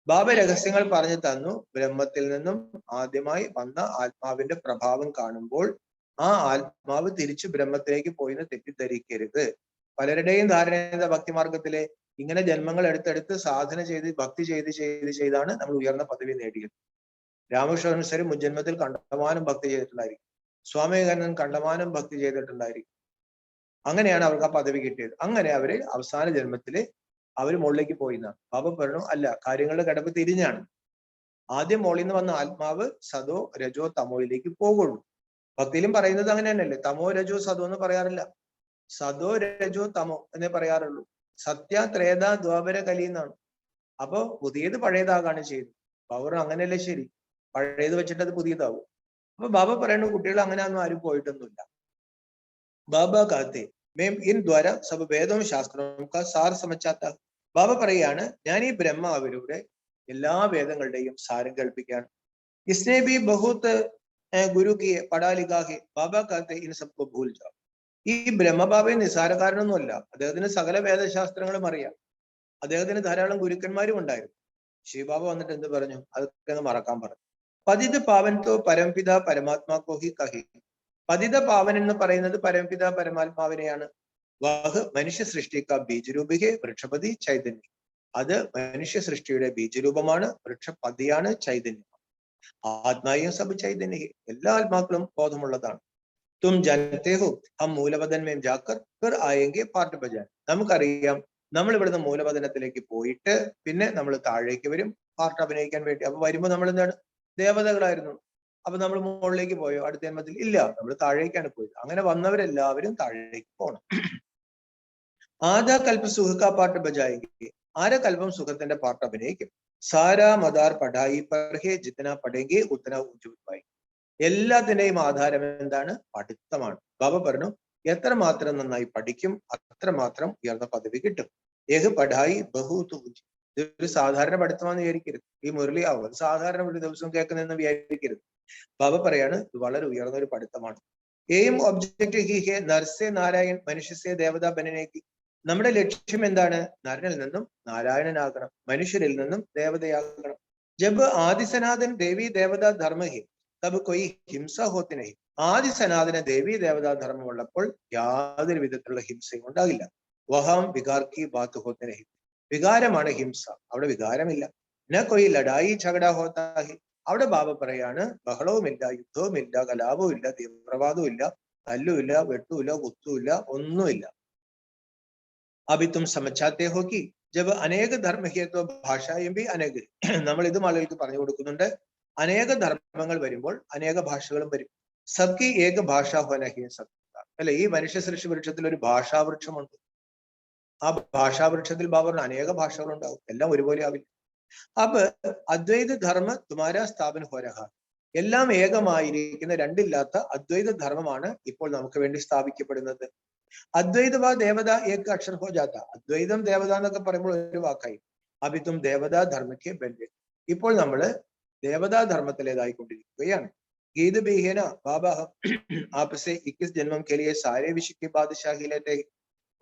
ബാബ രഹസ്യങ്ങൾ പറഞ്ഞു തന്നു. ബ്രഹ്മത്തിൽ നിന്നും ആദ്യമായി വന്ന ആത്മാവിന്റെ പ്രഭാവം കാണുമ്പോൾ ആ ആത്മാവ് തിരിച്ചു ബ്രഹ്മത്തിലേക്ക് പോയിന്ന് തെറ്റിദ്ധരിക്കരുത്. പലരുടെയും ധാരണ ഭക്തിമാർഗത്തിലെ ഇങ്ങനെ ജന്മങ്ങൾ എടുത്തെടുത്ത് സാധന ചെയ്ത് ഭക്തി ചെയ്താണ് നമ്മൾ ഉയർന്ന പദവി നേടിയത്. രാമകൃഷ്ണൻ മുൻജന്മത്തിൽ കണ്ടമാനം ഭക്തി ചെയ്തിട്ടുണ്ടായിരിക്കും. സ്വാമി വിവേകാനന്ദൻ കണ്ടമാനം ഭക്തി ചെയ്തിട്ടുണ്ടായിരിക്കും. അങ്ങനെയാണ് അവർക്ക് ആ പദവി കിട്ടിയത്. അങ്ങനെ അവര് അവസാന ജന്മത്തില് അവര് മുകളിലേക്ക് പോയിന്നാണ്. ബാബ പറഞ്ഞു അല്ല, കാര്യങ്ങളുടെ കിടപ്പ് തിരിഞ്ഞാണ്. ആദ്യം മുകളിൽ നിന്ന് വന്ന ആത്മാവ് സദോ രജോ തമോയിലേക്ക് പോകുള്ളൂ. ഭക്തിയിലും പറയുന്നത് അങ്ങനെ തന്നെയല്ലേ. തമോ രജോ സദോ എന്ന് പറയാറില്ല, സദോ രജോ തമോ എന്നേ പറയാറുള്ളൂ. സത്യ ത്രേത ദ്വാപര കലി എന്നാണ്. അപ്പൊ പുതിയത് പഴയതാകാണ് ചെയ്തത്. ബാബ അങ്ങനെയല്ലേ ശരി, പഴയത് വെച്ചിട്ട് അത് പുതിയതാവും. അപ്പൊ ബാബ പറയുന്നു കുട്ടികൾ അങ്ങനെ ഒന്നും ആരും പോയിട്ടൊന്നുമില്ല. ബാബ കാത്തെ മേം ഇൻ ദ്വാര സബ് വേദവും ശാസ്ത്രവും കാ സാർ സമച്ചാത്ത. ബാബ പറയാണ് ഞാൻ ഈ ബ്രഹ്മാവിലൂടെ എല്ലാ വേദങ്ങളുടെയും സാരം കൽപ്പിക്കുകയാണ്. ഇസ്നെ B ബഹുത്ത് Guru Ki പടാലികാഹെ. Baba കാത്തെ in സബ്കോ Phool ജാओ. ഈ ബ്രഹ്മബാബയെ നിസാരക്കാരനൊന്നുമല്ല. അദ്ദേഹത്തിന് സകല വേദശാസ്ത്രങ്ങളും അറിയാം. അദ്ദേഹത്തിന് ധാരാളം ഗുരുക്കന്മാരും ഉണ്ടായിരുന്നു. ശിവബാബ വന്നിട്ട് എന്ത് പറഞ്ഞു? അതൊക്കെ ഒന്ന് മറക്കാൻ പറഞ്ഞു. പതിത് പാവൻ തോ പരംപിത പരമാത്മാ കോ ഹി കഹി. പതിത പാവൻ എന്ന് പറയുന്നത് പരമപിത പരമാത്മാവിനെയാണ്. വഹ് മനുഷ്യ സൃഷ്ടിക്ക ബീജരൂപികെ വൃക്ഷപതി ചൈതന്യം. അത് മനുഷ്യ സൃഷ്ടിയുടെ ബീജരൂപമാണ്, വൃക്ഷപതിയാണ്, ചൈതന്യം. ആത്മായും സബ് ചൈതന്യ, എല്ലാ ആത്മാക്കളും ബോധമുള്ളതാണ്. തും ജനത്തെ ഹോ ഹം മൂലവതൻ മേം ജാക്കർ ഫിർ ആയെങ്കിൽ പാർട്ട് ബജാൻ. നമുക്കറിയാം, നമ്മൾ ഇവിടുന്ന് മൂലവതനത്തിലേക്ക് പോയിട്ട് പിന്നെ നമ്മൾ താഴേക്ക് വരും പാർട്ട് അഭിനയിക്കാൻ വേണ്ടി. അപ്പൊ വരുമ്പോ നമ്മൾ എന്താണ്, ദേവതകളായിരുന്നു. അപ്പൊ നമ്മൾ മുകളിലേക്ക് പോയോ അടുത്ത ജന്മത്തിൽ? ഇല്ല, നമ്മൾ താഴേക്കാണ് പോയത്. അങ്ങനെ വന്നവരെല്ലാവരും താഴേക്ക് പോകണം. ആധാ കൽപ്പ സുഖ പാട്ട് ബജായെങ്കിൽ, കൽപ്പം സുഖത്തിന്റെ പാട്ട് അഭിനയിക്കും. സാരാ മദാർ പഠായി പർഹെ ജിത്തന പഠെങ്കിൽ ഉത്തന ഉജ്ജുവായി. എല്ലാത്തിന്റെയും ആധാരം എന്താണ്? പഠിത്തമാണ്. ബാബ പറഞ്ഞു, എത്രമാത്രം നന്നായി പഠിക്കും അത്രമാത്രം ഉയർന്ന പദവി കിട്ടും. ഏഹ് പഠായി ബഹുത്ത് ഉജ്ജ്. ഇതൊരു സാധാരണ പഠിത്തമാണെന്ന് വിചാരിക്കരുത്. ഈ മുരളി ആവും സാധാരണ ഒരു ദിവസം കേൾക്കുന്നതെന്ന് വിചാരിക്കരുത്. ബാബ പറയാണ്, ഇത് വളരെ ഉയർന്ന ഒരു പഠിത്തമാണ്. എയിം ഒബ്ജക്റ്റ് ഹി ഹെ നർസെ നാരായൺ മനുഷ്യസെ ദേവത ബനനേക്ക്. നമ്മുടെ ലക്ഷ്യം എന്താണ്? നരനിൽ നിന്നും നാരായണനാകണം, മനുഷ്യരിൽ നിന്നും ദേവതയാകണം. ജബ് ആദിസനാഥൻ ദേവി ദേവത ധർമ്മ ഹി തബ് കൊയ് ഹിംസ ഹോത്തിനെ. ആദിസനാഥന ദേവി ദേവതാ ധർമ്മം ഉള്ളപ്പോൾ യാതൊരു വിധത്തിലുള്ള ഹിംസയും ഉണ്ടാകില്ല. വഹാം വികാർക്കി ബാത്ത് ഹോത്തിനെ. വികാരമാണ് ഹിംസ, അവിടെ വികാരമില്ല. ന കൊയ് ലഡായി ഝഗഡ ഹോത്താഹി. അവിടെ ബാബ പറയാണ്, ബഹളവുമില്ല, യുദ്ധവുമില്ല, കലാപവും ഇല്ല, തീവ്രവാദവും ഇല്ല, തല്ലുമില്ല, വെട്ടുമില്ല, കുത്തുമില്ല, ഒന്നുമില്ല. അഭി തും സമച്ചാത്തെ ഹോ കി ജബ് അനേക ധർമ്മ ഹേത്വ ഭാഷയും ബി അനേക. നമ്മൾ ഇതും ആളുകൾക്ക് പറഞ്ഞു കൊടുക്കുന്നുണ്ട്. അനേക ധർമ്മങ്ങൾ വരുമ്പോൾ അനേക ഭാഷകളും വരും. സബ്കി ഏക ഭാഷ ഹോനഹി സബ്ക. അല്ലെ, ഈ മനുഷ്യ സൃഷ്ടി വൃക്ഷത്തിൽ ഒരു ഭാഷാവൃക്ഷമുണ്ട്. ആ ഭാഷാവൃക്ഷത്തിൽ ബാബറിന് അനേക ഭാഷകളുണ്ടാവും, എല്ലാം ഒരുപോലെ ആവില്ല. അപ്പൊ അദ്വൈത ധർമ്മ തുമാര സ്ഥാപന ഹോരഹ. എല്ലാം ഏകമായിരിക്കുന്ന, രണ്ടില്ലാത്ത അദ്വൈത ധർമ്മമാണ് ഇപ്പോൾ നമുക്ക് വേണ്ടി സ്ഥാപിക്കപ്പെടുന്നത്. അദ്വൈതവാ ദേവത ഏക അക്ഷർ ഹോ ജാത്ത. അദ്വൈതം ദേവത എന്നൊക്കെ പറയുമ്പോൾ ഒരു വാക്കായി. അഭിത്തും ദേവതാ ധർമ്മയ്ക്ക് ബന്ധം. ഇപ്പോൾ നമ്മള് ദേവതാ ധർമ്മത്തിലേതായിക്കൊണ്ടിരിക്കുകയാണ്. ഗീത ബിഹേന ബാബ ആപ്സെ 21 ജന്മം കെലിയെ സാരേ വിശ്വ ബാദശാഹിയിലെ.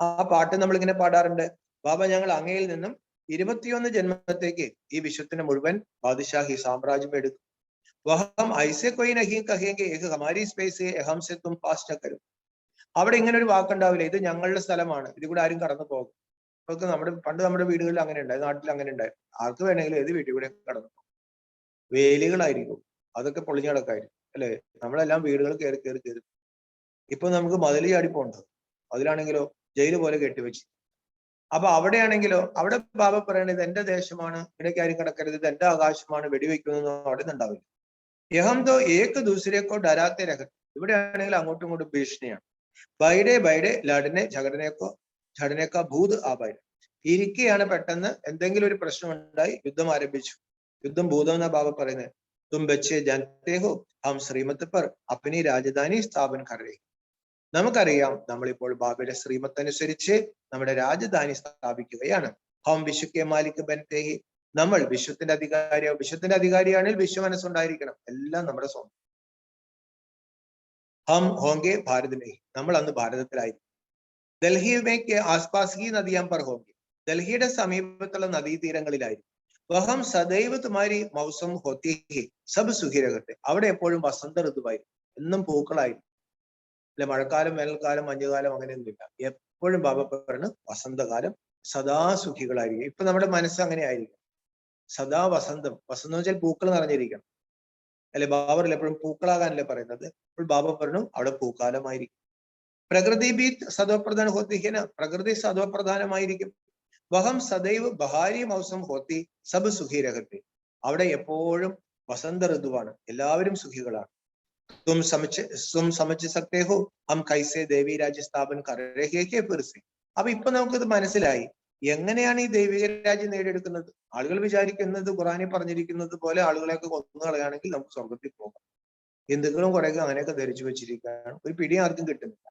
ആ പാട്ട് നമ്മൾ ഇങ്ങനെ പാടാറുണ്ട്. ബാബ, ഞങ്ങൾ അങ്ങയിൽ നിന്നും 21 ജന്മത്തേക്ക് ഈ വിശ്വത്തിന് മുഴുവൻ ബാദശാഹി സാമ്രാജ്യം എടുക്കും. വഹം ഐസെ കൊയ് നഹീ കഹേങ്കെ ഏക ഹമാരി സ്പേസ് ഹം സെ തും പാസ് ന കരോ. അവിടെ ഇങ്ങനെ ഒരു വാക്കുണ്ടാവില്ല, ഇത് ഞങ്ങളുടെ സ്ഥലമാണ്, ഇത് കൂടെ ആരും കടന്നു പോകും. ഇതൊക്കെ പണ്ട് നമ്മുടെ വീടുകളിൽ അങ്ങനെ ഉണ്ടായി, നാട്ടിൽ അങ്ങനെ ഉണ്ടായി. ആർക്ക് വേണമെങ്കിലും ഏത് വീട്ടിൽ കൂടെ കടന്നു പോകും. വേലികളായിരിക്കും, അതൊക്കെ പൊളിഞ്ഞ കിടക്കായിരിക്കും, അല്ലെ? നമ്മളെല്ലാം വീടുകൾ കയറി കയറി കയറി. ഇപ്പൊ നമുക്ക് മതിൽ ചാടിപ്പോണ്ട്, അതിലാണെങ്കിലോ ജയില് പോലെ കെട്ടിവെച്ച്. അപ്പൊ അവിടെയാണെങ്കിലോ, അവിടെ ബാബ പറയണത് എന്റെ ദേശമാണ്, ഇവിടേക്ക് ആരും കിടക്കരുത്, ഇത് എന്റെ ആകാശമാണ്, വെടിവെക്കുന്നൊന്നും അവിടെ നിന്നുണ്ടാവില്ല. യഹം തോ ഏക ദൂസരേക്കോ ഡരാത്തെ രഹ. ഇവിടെ ആണെങ്കിൽ അങ്ങോട്ടും ഇങ്ങോട്ടും ഭീഷണിയാണ്. ബൈഡെ ബൈഡെ ലടനെ ഝടനേക്കാ ഭൂത് ആബായി. ഇരിക്കുകയാണ്, പെട്ടെന്ന് എന്തെങ്കിലും ഒരു പ്രശ്നം ഉണ്ടായി, യുദ്ധം ആരംഭിച്ചു. യുദ്ധം ഭൂതം എന്നാ ബാബ പറയുന്നത്. തും ബച്ചെ ജാനത്തെ ഹോ ഹം ശ്രീമത്ത് പർ അപ്നി രാജധാനി സ്ഥാപൻ കരേ. നമുക്കറിയാം, നമ്മളിപ്പോൾ ബാബയുടെ ശ്രീമത്ത് അനുസരിച്ച് നമ്മുടെ രാജധാനി സ്ഥാപിക്കുകയാണ്. ഹം വിശ്വക്കെ മാലിക് ബൻതേ ഹി. നമ്മൾ വിശ്വത്തിന്റെ അധികാരിയാവും. വിശ്വത്തിന്റെ അധികാരിയാണെങ്കിൽ വിശ്വ മനസ്സുണ്ടായിരിക്കണം, എല്ലാം നമ്മുടെ സ്വന്തം. ഹം ഹോങ്കെ ഭാരത് മേ. നമ്മൾ അന്ന് ഭാരതത്തിലായിരിക്കും. ഡൽഹി മേക്ക് ആസ്പാസ് ഹി നദിയാം പർ ഹോങ്കെ. ഡൽഹിയുടെ സമീപത്തുള്ള നദീതീരങ്ങളിലായിരിക്കും. വഹം സദൈവ് തുമാരി മൗസം ഹോത്തി ഹി സബ് സുഖിരകത്തെ. അവിടെ എപ്പോഴും വസന്ത ഋതുവായിരിക്കും, എന്നും പൂക്കളായിരിക്കും. അല്ലെ, മഴക്കാലം, വേനൽക്കാലം, മഞ്ഞുകാലം അങ്ങനെയൊന്നുമില്ല. എപ്പോഴും ബാബ പറഞ്ഞു വസന്തകാലം, സദാ സുഖികളായിരിക്കും. ഇപ്പൊ നമ്മുടെ മനസ്സ് അങ്ങനെ ആയിരിക്കും, സദാ വസന്തം. വസന്തം വെച്ചാൽ പൂക്കൾ നിറഞ്ഞിരിക്കണം, അല്ലെ? ബാബറിൽ എപ്പോഴും പൂക്കളാകാനല്ലേ പറയുന്നത്. അപ്പോൾ ബാബ പറഞ്ഞു അവിടെ പൂക്കാലമായിരിക്കും. പ്രകൃതി ബി സദോപ്രധാന ഹോത്തിഹേന. പ്രകൃതി സദോപ്രധാനമായിരിക്കും. വഹം സദൈവ് ബഹാരി മൗസം ഹോത്തി സബ് സുഖിരഹത്തെ. അവിടെ എപ്പോഴും വസന്ത ഋതുവാണ്, എല്ലാവരും സുഖികളാണ്. തും സമച്ച് സക്തേ ഹോ ഹം കൈസെ ദേവി രാജ്യ സ്ഥാപൻ കരേ ഹേ ഫിർസെ. അപ്പൊ ഇപ്പൊ നമുക്കിത് മനസ്സിലായി, എങ്ങനെയാണ് ഈ ദൈവിക രാജ്യം നേടിയെടുക്കുന്നത്. ആളുകൾ വിചാരിക്കുന്നത് ഖുറാനിൽ പറഞ്ഞിരിക്കുന്നത് പോലെ ആളുകളെയൊക്കെ കൊന്നു കളയാണെങ്കിൽ നമുക്ക് സ്വർഗത്തിൽ പോകാം. ഹിന്ദുക്കളും കുറെയൊക്കെ അങ്ങനെയൊക്കെ ധരിച്ചു വെച്ചിരിക്കുകയാണ്, ഒരു പിടി ആർക്കും കിട്ടുന്നില്ല.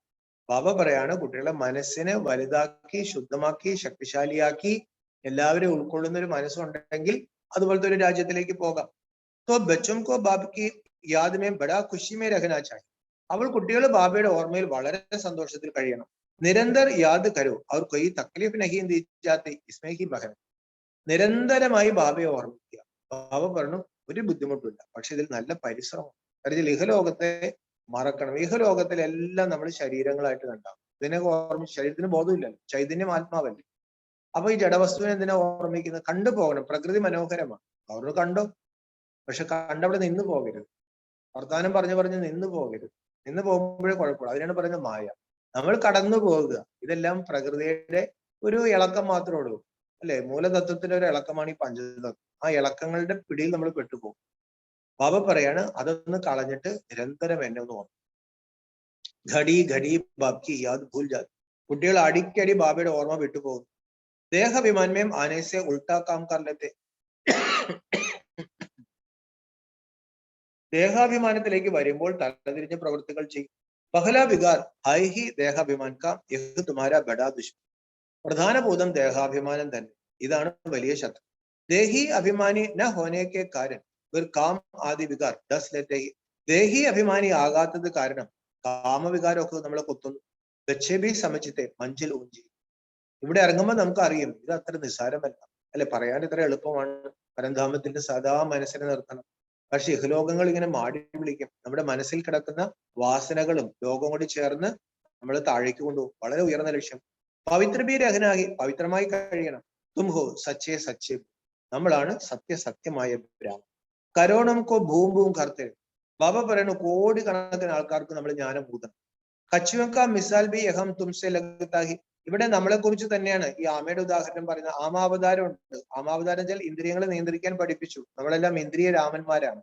ബാബ പറയാണ്, കുട്ടികളെ മനസ്സിനെ വലുതാക്കി, ശുദ്ധമാക്കി, ശക്തിശാലിയാക്കി, എല്ലാവരും ഉൾക്കൊള്ളുന്ന ഒരു മനസ്സുണ്ടെങ്കിൽ അതുപോലത്തെ ഒരു രാജ്യത്തിലേക്ക് പോകാം. തോ ബച്ചും കോ ബാബയ്ക്ക് യാദ്മേ ബടാ ഖുഷിമേ രഹനാ ചാഹി. അവൾ കുട്ടികൾ ബാബയുടെ ഓർമ്മയിൽ വളരെ സന്തോഷത്തിൽ കഴിയണം. നിരന്തർ യാദ് കരോ അവർ കൊയ് തക്ലീഫ് നഹീ ദീ ജാത്തി ഇസ്മേ ഹി ബഹൻ. നിരന്തരമായി ബാബയെ ഓർമ്മിക്കുക. ബാബ പറഞ്ഞു ഒരു ബുദ്ധിമുട്ടില്ല, പക്ഷെ ഇതിൽ നല്ല പരിശ്രമം. കാരണം ഇഹലോകത്തെ മറക്കണം. ഇഹലോകത്തിലെല്ലാം നമ്മൾ ശരീരങ്ങളായിട്ട് കണ്ടാവും. ഇതിനെ ഓർമ്മ, ശരീരത്തിന് ബോധമില്ലല്ലോ, ചൈതന്യം ആത്മാവല്ലേ. അപ്പൊ ഈ ജഡവസ്തുവിനെ എന്തിനാ ഓർമ്മിക്കുന്നത്? കണ്ടുപോകണം. പ്രകൃതി മനോഹരമാണ്, അവർ കണ്ടോ. പക്ഷെ കണ്ടവിടെ നിന്ന് പോകരുത്. വർത്താനം പറഞ്ഞ് നിന്ന് പോകരുത്. നിന്ന് പോകുമ്പോഴേ കുഴപ്പമില്ല. അതിനാണ് പറയുന്നത് മായ. നമ്മൾ കടന്നു പോകുക. ഇതെല്ലാം പ്രകൃതിയുടെ ഒരു ഇളക്കം മാത്രമേ ഉള്ളൂ, അല്ലെ? മൂലതത്വത്തിന്റെ ഒരു ഇളക്കമാണ് ഈ പഞ്ചതത്വം. ആ ഇളക്കങ്ങളുടെ പിടിയിൽ നമ്മൾ പെട്ടുപോകും. ബാബ പറയാണ് അതൊന്ന് കളഞ്ഞിട്ട് നിരന്തരം എന്നെ ഒന്ന് ഓർമ്മ. ഘടി ഘടി ബാക്കി യാത് ഭൂൽ ജാത്. കുട്ടികൾ അടിക്കടി ബാബയുടെ ഓർമ്മ വിട്ടുപോകും. ദേഹാഭിമാന്മേം ആനേസെ ഉൾട്ടാ കാം കർ ലേത്തെ. ദേഹാഭിമാനത്തിലേക്ക് വരുമ്പോൾ തലതിരിഞ്ഞ പ്രവൃത്തികൾ ചെയ്യും. പഹല വികാർ ഹൈ ഹി ദേഹാഭിമാൻ കാം യഹ് തുമാരാ ബഡാ ദുശ്മൻ. പ്രധാന ഭൂതം ദേഹാഭിമാനം തന്നെ. ഇതാണ് വലിയ ശത്രു. ദേഹി അഭിമാനി ന ഹോനേക്കെ കാരൻ ഫിർ കാം ആദി വികാർ ദസ് ലേത്തെ ഹി. ദേഹി അഭിമാനി ആകാത്തത് കാരണം കാമവികാരമൊക്കെ നമ്മളെ കുത്തുന്നു. ബച്ചേബി സമച്ചിത്തെ മഞ്ചിൽ ഊഞ്ചി. ഇവിടെ ഇറങ്ങുമ്പോൾ നമുക്ക് അറിയും ഇത് അത്ര നിസ്സാരമല്ല, അല്ലെ? പറയാൻ ഇത്ര എളുപ്പമാണ്. പരന്ധാമത്തിന്റെ സദാ മനസ്സിനെ നിർത്തണം. പക്ഷെ ഇഹലോകങ്ങൾ ഇങ്ങനെ മാടി വിളിക്കും. നമ്മുടെ മനസ്സിൽ കിടക്കുന്ന വാസനകളും ലോകം കൂടി ചേർന്ന് നമ്മൾ താഴേക്ക് കൊണ്ടുപോകും. വളരെ ഉയർന്ന ലക്ഷ്യം. പവിത്രബി രഹനാഹി, പവിത്രമായി കഴിയണം. തുംഹോ സച്ചേ സച്ചേ, നമ്മളാണ് സത്യസത്യമായ ബ്രാഹ്മൺ. കരോണം കോ ഭൂം ഭൂം കർത്തേ. ബാബ പറയുന്നു കോടിക്കണക്കിന് ആൾക്കാർക്ക് നമ്മൾ ജ്ഞാനം ഊതണം. കച്ചുവക്ക മിസാൽ ബി യഹം തുംസെ ലഗതാഹി. ഇവിടെ നമ്മളെ കുറിച്ച് തന്നെയാണ് ഈ ആമയുടെ ഉദാഹരണം പറയുന്നത്. ആമാവതാരം ഉണ്ട്. ആമാവതാരം വെച്ചാൽ ഇന്ദ്രിയങ്ങളെ നിയന്ത്രിക്കാൻ പഠിപ്പിച്ചു. നമ്മളെല്ലാം ഇന്ദ്രിയ രാമന്മാരാണ്.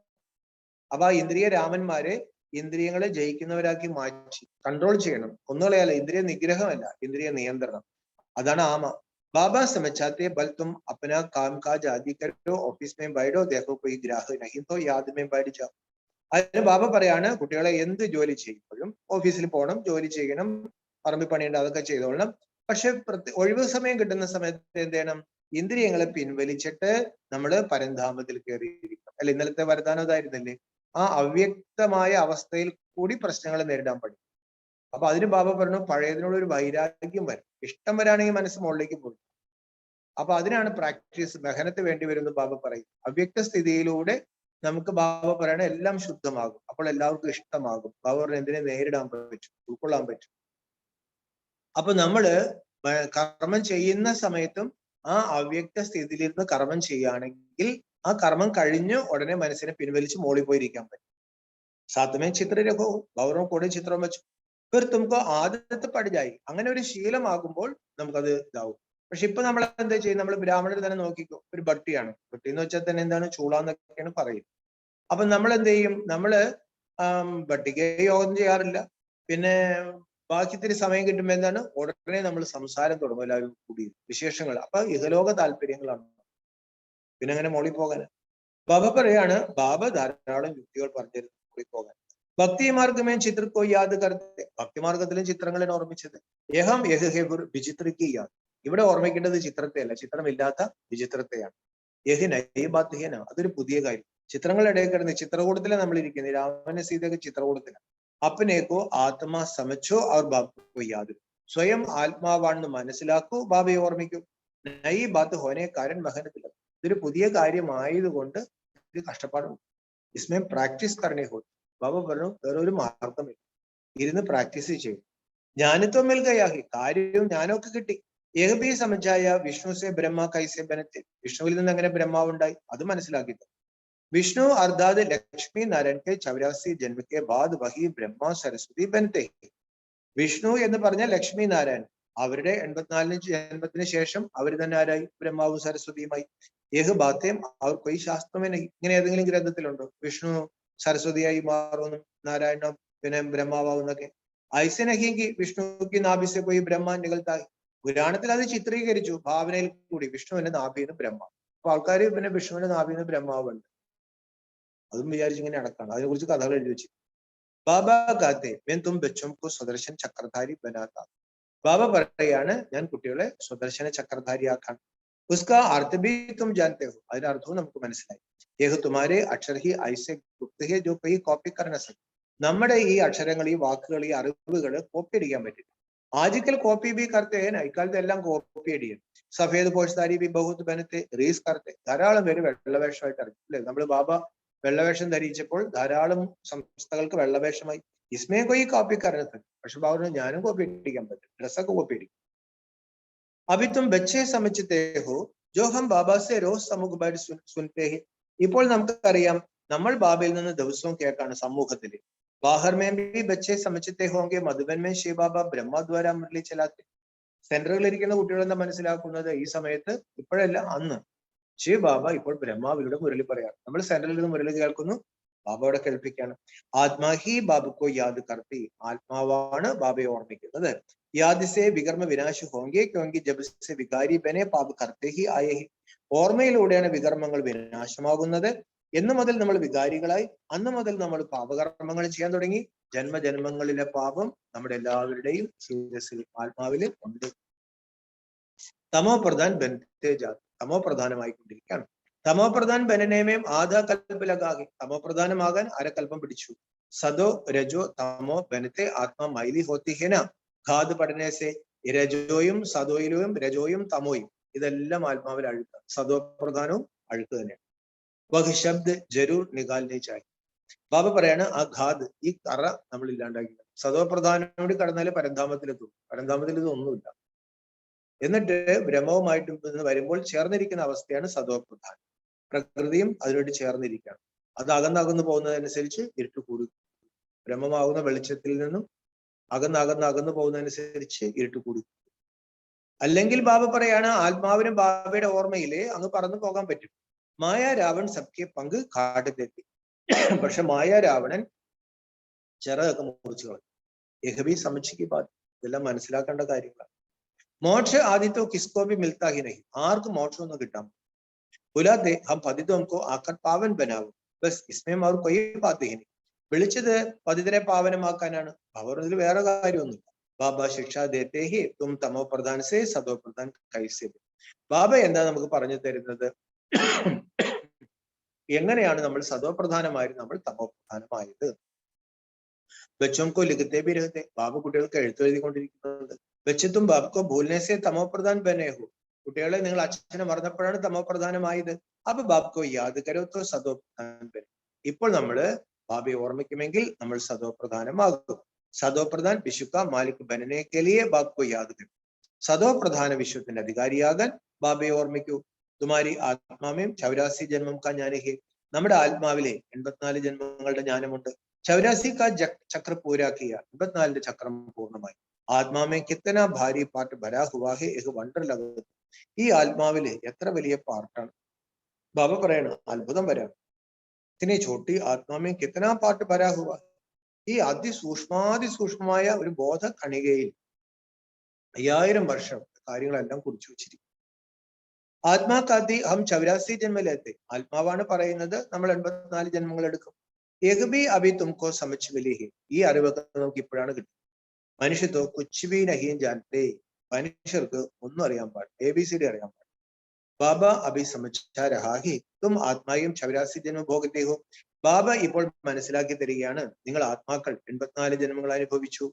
അപ്പൊ ആ ഇന്ദ്രിയ രാമന്മാരെ ഇന്ദ്രിയങ്ങളെ ജയിക്കുന്നവരാക്കി മാറ്റി കൺട്രോൾ ചെയ്യണം. ഒന്നുകളയല്ല, ഇന്ദ്രിയ നിഗ്രഹമല്ല, ഇന്ദ്രിയ നിയന്ത്രണം. അതാണ് ആമ. ബാബ സമച്ചാത്തെ ബൽ തും അപ്പന കാം കാജ് ആദി കരോ ഓഫീസ് മേ ബൈഡോ ദേഹോ കൊയ് ഗ്രാഹ് നഹീ തോ യാദ് മേ ബൈഠ ജാओ. അതിന് ബാബ പറയാണ് കുട്ടികളെ എന്ത് ജോലി ചെയ്യുമ്പോഴും ഓഫീസിൽ പോകണം, ജോലി ചെയ്യണം, പറമ്പിൽ പണിയുണ്ട്, അതൊക്കെ ചെയ്തോളണം. പക്ഷെ ഒഴിവ് സമയം കിട്ടുന്ന സമയത്ത് എന്ത് ചെയ്യണം? ഇന്ദ്രിയങ്ങളെ പിൻവലിച്ചിട്ട് നമ്മൾ പരന്ധാമത്തിൽ കയറിയിരിക്കണം. അല്ലെ, ഇന്നലത്തെ വരദാനം ഇതായിരുന്നില്ലേ? ആ അവ്യക്തമായ അവസ്ഥയിൽ കൂടി പ്രശ്നങ്ങളെ നേരിടാൻ പഠിക്കും. അപ്പൊ അതിന് ബാബ പറഞ്ഞു പഴയതിനോട് ഒരു വൈരാഗ്യം വരും. ഇഷ്ടം വരാണെങ്കിൽ മനസ്സ് മുകളിലേക്ക് പോകും. അപ്പൊ അതിനാണ് പ്രാക്ടീസ്, മെഹനത്ത് വേണ്ടി വരുന്നത് ബാബ പറയും. അവ്യക്ത സ്ഥിതിയിലൂടെ നമുക്ക് ബാബ പറയണ എല്ലാം ശുദ്ധമാകും. അപ്പോൾ എല്ലാവർക്കും ഇഷ്ടമാകും. ബാബ പറഞ്ഞ എന്തിനെ നേരിടാൻ പറ്റും, ഉൾക്കൊള്ളാൻ പറ്റും. അപ്പൊ നമ്മള് കർമ്മം ചെയ്യുന്ന സമയത്തും ആ അവ്യക്ത സ്ഥിതിയിലിരുന്ന് കർമ്മം ചെയ്യുകയാണെങ്കിൽ ആ കർമ്മം കഴിഞ്ഞ് ഉടനെ മനസ്സിനെ പിൻവലിച്ച് മോളിൽ പോയിരിക്കാൻ പറ്റും. സാത്മേ ചിത്രരഹോ, ഗൗരവം കൂടെ ചിത്രം വെച്ചു. ഫിർ തുമക്കോ ആദത്ത് പഠിച്ചായി. അങ്ങനെ ഒരു ശീലമാകുമ്പോൾ നമുക്കത് ഇതാവും. പക്ഷെ ഇപ്പൊ നമ്മൾ എന്താ ചെയ്യും? നമ്മൾ ബ്രാഹ്മണർ തന്നെ നോക്കിക്കോ, ഒരു ഭട്ടിയാണ്. ഭട്ടി എന്ന് വെച്ചാൽ തന്നെ എന്താണ്? ചൂളാന്നൊക്കെയാണ് പറയുന്നത്. അപ്പൊ നമ്മൾ എന്ത് ചെയ്യും? നമ്മള് ഭട്ടിക്ക് യോഗം ചെയ്യാറില്ല. പിന്നെ ബാക്കി ഇത്തിരി സമയം കിട്ടുമ്പോൾ എന്താണ്? ഉടനെ നമ്മൾ സംസാരം തുടങ്ങും എല്ലാവരും കൂടി, വിശേഷങ്ങൾ. അപ്പൊ ഇഹലോക താല്പര്യങ്ങളാണ്. പിന്നെ അങ്ങനെ മോളിൽ പോകാൻ ബാബ പറയാണ്. ബാബ ധാരാളം യുക്തികൾ പറഞ്ഞിരുന്നു മോളിൽ പോകാൻ. ഭക്തിമാർഗമേ ചിത്രക്കോ യാത് കർത്തെ. ഭക്തിമാർഗത്തിലും ചിത്രങ്ങളെ ഓർമ്മിച്ചത്. യഹം യഹ് ഹെ ഗുർ വിചിത്രക്ക് യാത്. ഇവിടെ ഓർമ്മിക്കേണ്ടത് ചിത്രത്തെയല്ല, ചിത്രമില്ലാത്ത വിചിത്രത്തെയാണ്. യഹ് നൈ ബാത് ഹേ ന. അതൊരു പുതിയ കാര്യം. ചിത്രങ്ങളുടെ ഇടയിൽ കിടന്ന് ചിത്രകൂടത്തിലെ നമ്മൾ ഇരിക്കുന്നത്. രാമനെ സീതയൊക്കെ ചിത്രകൂടത്തിലാണ്. അപ്പനേക്കോ ആത്മാ സമച്ചോ അവർ ബാബു യാതൊരു. സ്വയം ആത്മാവാണെന്ന് മനസ്സിലാക്കൂ, ബാബയെ ഓർമ്മിക്കൂ. നൈ ബാത്ത് ഹോനെ കാരൻ മഹനത്തില്ല. ഇതൊരു പുതിയ കാര്യമായതുകൊണ്ട് ഇത് കഷ്ടപ്പാടുണ്ട്. ഇസ്മേ പ്രാക്ടീസ് കരണേ ഹോ. ബാബ പറഞ്ഞു വേറൊരു മാർഗമില്ല, ഇരുന്ന് പ്രാക്ടീസ് ചെയ്യും. ജ്ഞാനിത്വം മിൽകയാഹി. കാര്യവും ജ്ഞാനമൊക്കെ കിട്ടി. ഏകബി സമജായ വിഷ്ണുസെ ബ്രഹ്മ കൈസെ ബനത്തെ. വിഷ്ണുവിൽ നിന്ന് എങ്ങനെ ബ്രഹ്മാവ് ഉണ്ടായി അത് മനസ്സിലാക്കി. विष्णु अर्थात लक्ष्मी नारायण के 84 जन्म के बाद वही ब्रह्मा सरस्वती बनते. വിഷ്ണു എന്ന് പറഞ്ഞ ലക്ഷ്മി നാരായൺ, അവരുടെ 84 ജന്മത്തിന് ശേഷം അവർ തന്നെ ആരായി? ബ്രഹ്മാവും സരസ്വതിയുമായി. ഏഹ് ബാത്തേം അവർ കൊയ് ശാസ്ത്രമേ നഹി. ഇങ്ങനെ ഏതെങ്കിലും ഗ്രന്ഥത്തിലുണ്ടോ വിഷ്ണു സരസ്വതിയായി മാറുമെന്നും നാരായണം പിന്നെ ബ്രഹ്മാവെന്നൊക്കെ? ഐസെ നഹിയെങ്കിൽ വിഷ്ണുക്ക് നാഭിസെ പോയി ബ്രഹ്മ നികൾത്തായി. പുരാണത്തിൽ അത് ചിത്രീകരിച്ചു ഭാവനയിൽ കൂടി. വിഷ്ണുവിന്റെ നാഭിന്ന് ബ്രഹ്മ. അപ്പൊ ആൾക്കാർ പിന്നെ വിഷ്ണുവിന്റെ നാഭിന്ന് ബ്രഹ്മാവുണ്ട് അതും വിചാരിച്ചിങ്ങനെ അടക്കാണ്. അതിനെ കുറിച്ച് കഥകൾ എഴുതി വെച്ചു. ബാബ കാത്തെ ഞാൻ തും ബച്ചോംകോ സ്വദർശൻ ചക്രധാരി ബനാത്ത. ബാബ പറയാണ് ഞാൻ കുട്ടികളെ സ്വദർശന ചക്രധാരിയാക്കാൻ. ഉസ്കാ അർത്ഥ ഭി തും ജാനത്തെ ഹോ. അതിന്റെ അർത്ഥവും നമുക്ക് മനസ്സിലായി. യേഹ് തുമാരെ അക്ഷർ ഹി ഐസെ ഗുപ്ത ഹെ ജോ കൈ കോപ്പി കർന സക്. നമ്മുടെ ഈ അക്ഷരങ്ങൾ, ഈ വാക്കുകൾ, ഈ അറിവുകൾ കോപ്പി അടിക്കാൻ പറ്റില്ല. ആജിക്കൽ കോപ്പി ബി കർത്തെ ഹെ. ഇക്കാലത്ത് എല്ലാം കോപ്പി അടിയും. സഫേദ് പോഷ്താരി ബി ബഹുത് ബനത്തെ റീസ് കർത്തെ. ധാരാളം പേര് വെള്ളവേഷമായിട്ട് ഇറങ്ങി അല്ലെ. നമ്മൾ ബാബ വെള്ളവേഷം ധരിച്ചപ്പോൾ ധാരാളം സംസ്ഥകൾക്ക് വെള്ളവേഷമായി. इसमें कोई कॉपी कर रहा था, പക്ഷെ ബാബു ഞാനും കോപ്പി അടിക്കാൻ പറ്റും, ഡ്രസ്സൊക്കെ കോപ്പി അടിക്കും. अभी तुम बच्चे समझते हो जो हम बाबा से रोज समूह बैठ सुनते हैं. ഇപ്പോൾ നമുക്കറിയാം നമ്മൾ ബാബയിൽ നിന്ന് ദിവസവും കേൾക്കാണ് സമൂഹത്തിൽ. बाहर में भी बच्चे समझते होंगे मधुबन में शिव बाबा ब्रह्मा द्वारा मुरली चलाते. സെന്ററുകളിൽ ഇരിക്കുന്ന കുട്ടികൾ എന്താ മനസ്സിലാക്കുന്നത് ഈ സമയത്ത്, ഇപ്പോഴല്ല അന്ന്, ശിവ് ബാബ ഇപ്പോൾ ബ്രഹ്മാവിലൂടെ മുരളി പറയാം. നമ്മൾ സെന്ററിൽ നിന്ന് മുരളി കേൾക്കുന്നു, ബാബയോടെ കേൾപ്പിക്കാണ്. ആത്മാഹി ബാബുക്കോ യാദ് കർത്തി, ആത്മാവാണ് ബാബയെ ഓർമ്മിക്കുന്നത്. യാദ് സേ വികർമ്മ വിനാശ് ഹോങ്കെ ക്യോങ്കി ജബ് സെ വികാരി ബനെ പാപ് കർത്തേ ഹി ആയേ ഹി. ഓർമ്മയിലൂടെയാണ് വികർമ്മങ്ങൾ വിനാശമാകുന്നത്. എന്ന് മുതൽ നമ്മൾ വികാരികളായി, അന്ന് മുതൽ നമ്മൾ പാപകർമ്മങ്ങൾ ചെയ്യാൻ തുടങ്ങി. ജന്മജന്മങ്ങളിലെ പാപം നമ്മുടെ എല്ലാവരുടെയും ശിരസിൽ ആത്മാവിൽ ഉണ്ട്. തമോ പ്രധാൻ ബനത്തെ ജാതി, തമോ പ്രധാനമായിക്കൊണ്ടിരിക്കുകയാണ്. തമോ പ്രധാൻ ബനനേമേം ആധാ കൽപ്പിലകാകെ, തമോ പ്രധാനമാകാൻ അരകൽപ്പം പിടിച്ചു. സദോ രജോ തമോ ബനത്തെ ആത്മാ മൈലി ഹോത്തി ഹെന ഖാദ് പഠനേസെ. രജോയും സദോയിലും രജോയും തമോയും ഇതെല്ലാം ആത്മാവിൽ അഴുക്ക്. സദോ പ്രധാനവും അഴുക്ക് തന്നെയാണ്. വഹ് ശബ്ദ് ജരൂർ നികാലിനെ ചായി. ബാബ പറയാണ് ആ ഘാത്, ഈ കറ നമ്മൾ ഇല്ലാണ്ടാക്കി. സദോ പ്രധാനോട് കടന്നാല് പരന്ധാമത്തിലെത്തും. പരന്ധാമത്തിൽ ഇതൊന്നുമില്ല. എന്നിട്ട് ബ്രഹ്മവുമായിട്ട് വരുമ്പോൾ ചേർന്നിരിക്കുന്ന അവസ്ഥയാണ് സദോ പ്രധാനം. പ്രകൃതിയും അതിനോട് ചേർന്നിരിക്കുകയാണ്. അത് അകന്നകന്നു പോകുന്നതനുസരിച്ച് ഇരുട്ട് കൂടും. ബ്രഹ്മമാകുന്ന വെളിച്ചത്തിൽ നിന്നും അകന്നു പോകുന്നതനുസരിച്ച് ഇരുട്ട് കൂടും. അല്ലെങ്കിൽ ബാബ പറയാണ് ആത്മാവിനും ബാബയുടെ ഓർമ്മയില് അങ്ങ് പറന്നു പോകാൻ പറ്റും. മായ രാവൺ സബ്ക്കെ പങ്ക് കാട്ടിലെത്തി. പക്ഷെ മായ രാവണൻ ചിറകൊക്കെ മുറിച്ചു കളഞ്ഞു. യഹബി സമച്ചിക്ക് ബാധ. ഇതെല്ലാം മനസ്സിലാക്കേണ്ട കാര്യങ്ങളാണ്. മോക്ഷ ആദിത്യോ കിസ്കോ ബി മിൽത്താ ഹി നഹി, ആർക്കും മോക്ഷമൊന്നും കിട്ടാം. ബുലാതെ ഹം പതിതോംകോ ആക്കർ പാവൻ ബനാവും, ബസ് ഇസ്മേം അവർ കൊയ്യ് ബാത്ത് ഹി നഹി. വിളിച്ചത് പതിതരെ പാവനമാക്കാനാണ്. അവർ ഇതിൽ വേറെ കാര്യമൊന്നുമില്ല. ബാബ ശിക്ഷ ദേത്തേ ഹി തും തമോ പ്രധാൻ സേ സദോ പ്രധാൻ കൈസേ. ബാബ എന്താ നമുക്ക് പറഞ്ഞു തരുന്നത്? എങ്ങനെയാണ് നമ്മൾ സദോ പ്രധാനമായിരുന്നു നമ്മൾ തമോ പ്രധാനമായത്? ബച്ചോംകോ ലിഖത്തെ ബി രഹത്തെ, ബാബ കുട്ടികൾക്ക് എഴുത്തെഴുതിക്കൊണ്ടിരിക്കുന്നുണ്ട്. ബച്ചത്തും ബാബുക്കോ ഭൂൽനേസേ തമോ പ്രധാൻ ബനേഹു, കുട്ടികളെ നിങ്ങൾ അച്ഛനെ മറന്നപ്പോഴാണ് തമോ പ്രധാനമായത്. അപ്പൊ ബാബുക്കോ യാദ് കരോത്തോ സദോ പ്രധാൻ ബനെ. ഇപ്പോൾ നമ്മള് ബാബയെ ഓർമ്മിക്കുമെങ്കിൽ നമ്മൾ സദോ പ്രധാനമാകും. സദോ പ്രധാൻ വിശുക്ക മാലിക് ബനനെ കെലിയെ ബാബുക്കോ യാദ് കരും. സദോ പ്രധാന വിശ്വത്തിന്റെ അധികാരിയാകാൻ ബാബയെ ഓർമ്മിക്കൂ. തുമാരി ആത്മാമേം 84 ജന്മം കാ ജ്ഞാനഹേ, നമ്മുടെ ആത്മാവിലെ 84 ജന്മങ്ങളുടെ ജ്ഞാനമുണ്ട്. 84 കാ ചക്ര പൂരാക്കിയ, 84 ചക്രം പൂർണ്ണമായി. ആത്മാമേ കിത്തന ഭാരി പാർട്ട് ഭരാ ഹുവാ ഹേ ഏക് വണ്ടർ ലഗത്. ഈ ആത്മാവില് എത്ര വലിയ പാർട്ടാണ്. ബാബ പറയണം അത്ഭുതം വരാം. ഇത്തിനെ ചോട്ടി ആത്മാമേ കിത്തന പാർട്ട് ഭരാ ഹുവാ. ഈ അതിസൂക്ഷ്മമായ ഒരു ബോധ കണികയിൽ 5000 വർഷം കാര്യങ്ങളെല്ലാം കുറിച്ചു വെച്ചിരിക്കും. ആത്മാക്കാത്തി ഹം 84 ജന്മലേത്തെ, ആത്മാവാണ് പറയുന്നത് നമ്മൾ 84 ജന്മങ്ങൾ എടുക്കും. ഏകബി അഭി തുംകോ സമച്ച് മിലിഹി, ഈ അറിവൊക്കെ നമുക്ക് ഇപ്പോഴാണ് കിട്ടും. മനുഷ്യത്തോ കുച്ചുബി നഹീം ജാനത്തെ, മനുഷ്യർക്ക് ഒന്നും അറിയാൻ പാടില്ല, ABCD അറിയാൻ പാടില്ല. ബാബ അഭി സമച്ചാ രഹാഹി തും ആത്മായും 84 ജന്മം ഭോഗത്തെ ഹോ. ബാബ ഇപ്പോൾ മനസ്സിലാക്കി തരികയാണ്, നിങ്ങൾ ആത്മാക്കൾ 84 ജന്മങ്ങൾ അനുഭവിച്ചു.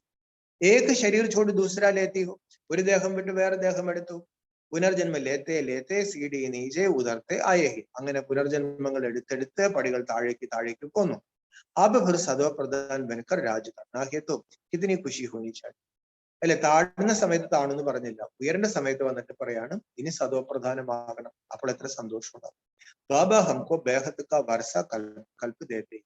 ഏക ശരീർ ചോട് ദൂസരാ ലേത്തി ഹോ, ഒരു ദേഹം വിട്ട് വേറെ ദേഹം എടുത്തു. പുനർജന്മ ലേത്തെ ലേത്തെ സീഡി നീജെ ഉദർത്തെ ആയേഹി, അങ്ങനെ പുനർജന്മങ്ങൾ എടുത്തെടുത്ത് പടികൾ താഴേക്ക് പോന്നു. അബ് ഫിർ സദോ പ്രധാൻ ബനക്കർ രാജ് കർനാ ഹേ തോ കിതനി ഖുശി ഹോനി ചാഹിയെ. അല്ലെ, താഴുന്ന സമയത്ത് താണെന്ന് പറഞ്ഞില്ല, ഉയരേണ്ട സമയത്ത് വന്നിട്ട് പറയാണ് ഇനി സദോ പ്രധാനമാകണം. അപ്പോൾ എത്ര സന്തോഷം ഉണ്ടാകും. ബാബ ഹംകോ ബേഹത്ത് കാ വർഷ കൽപ്പ് ദേത്തെ.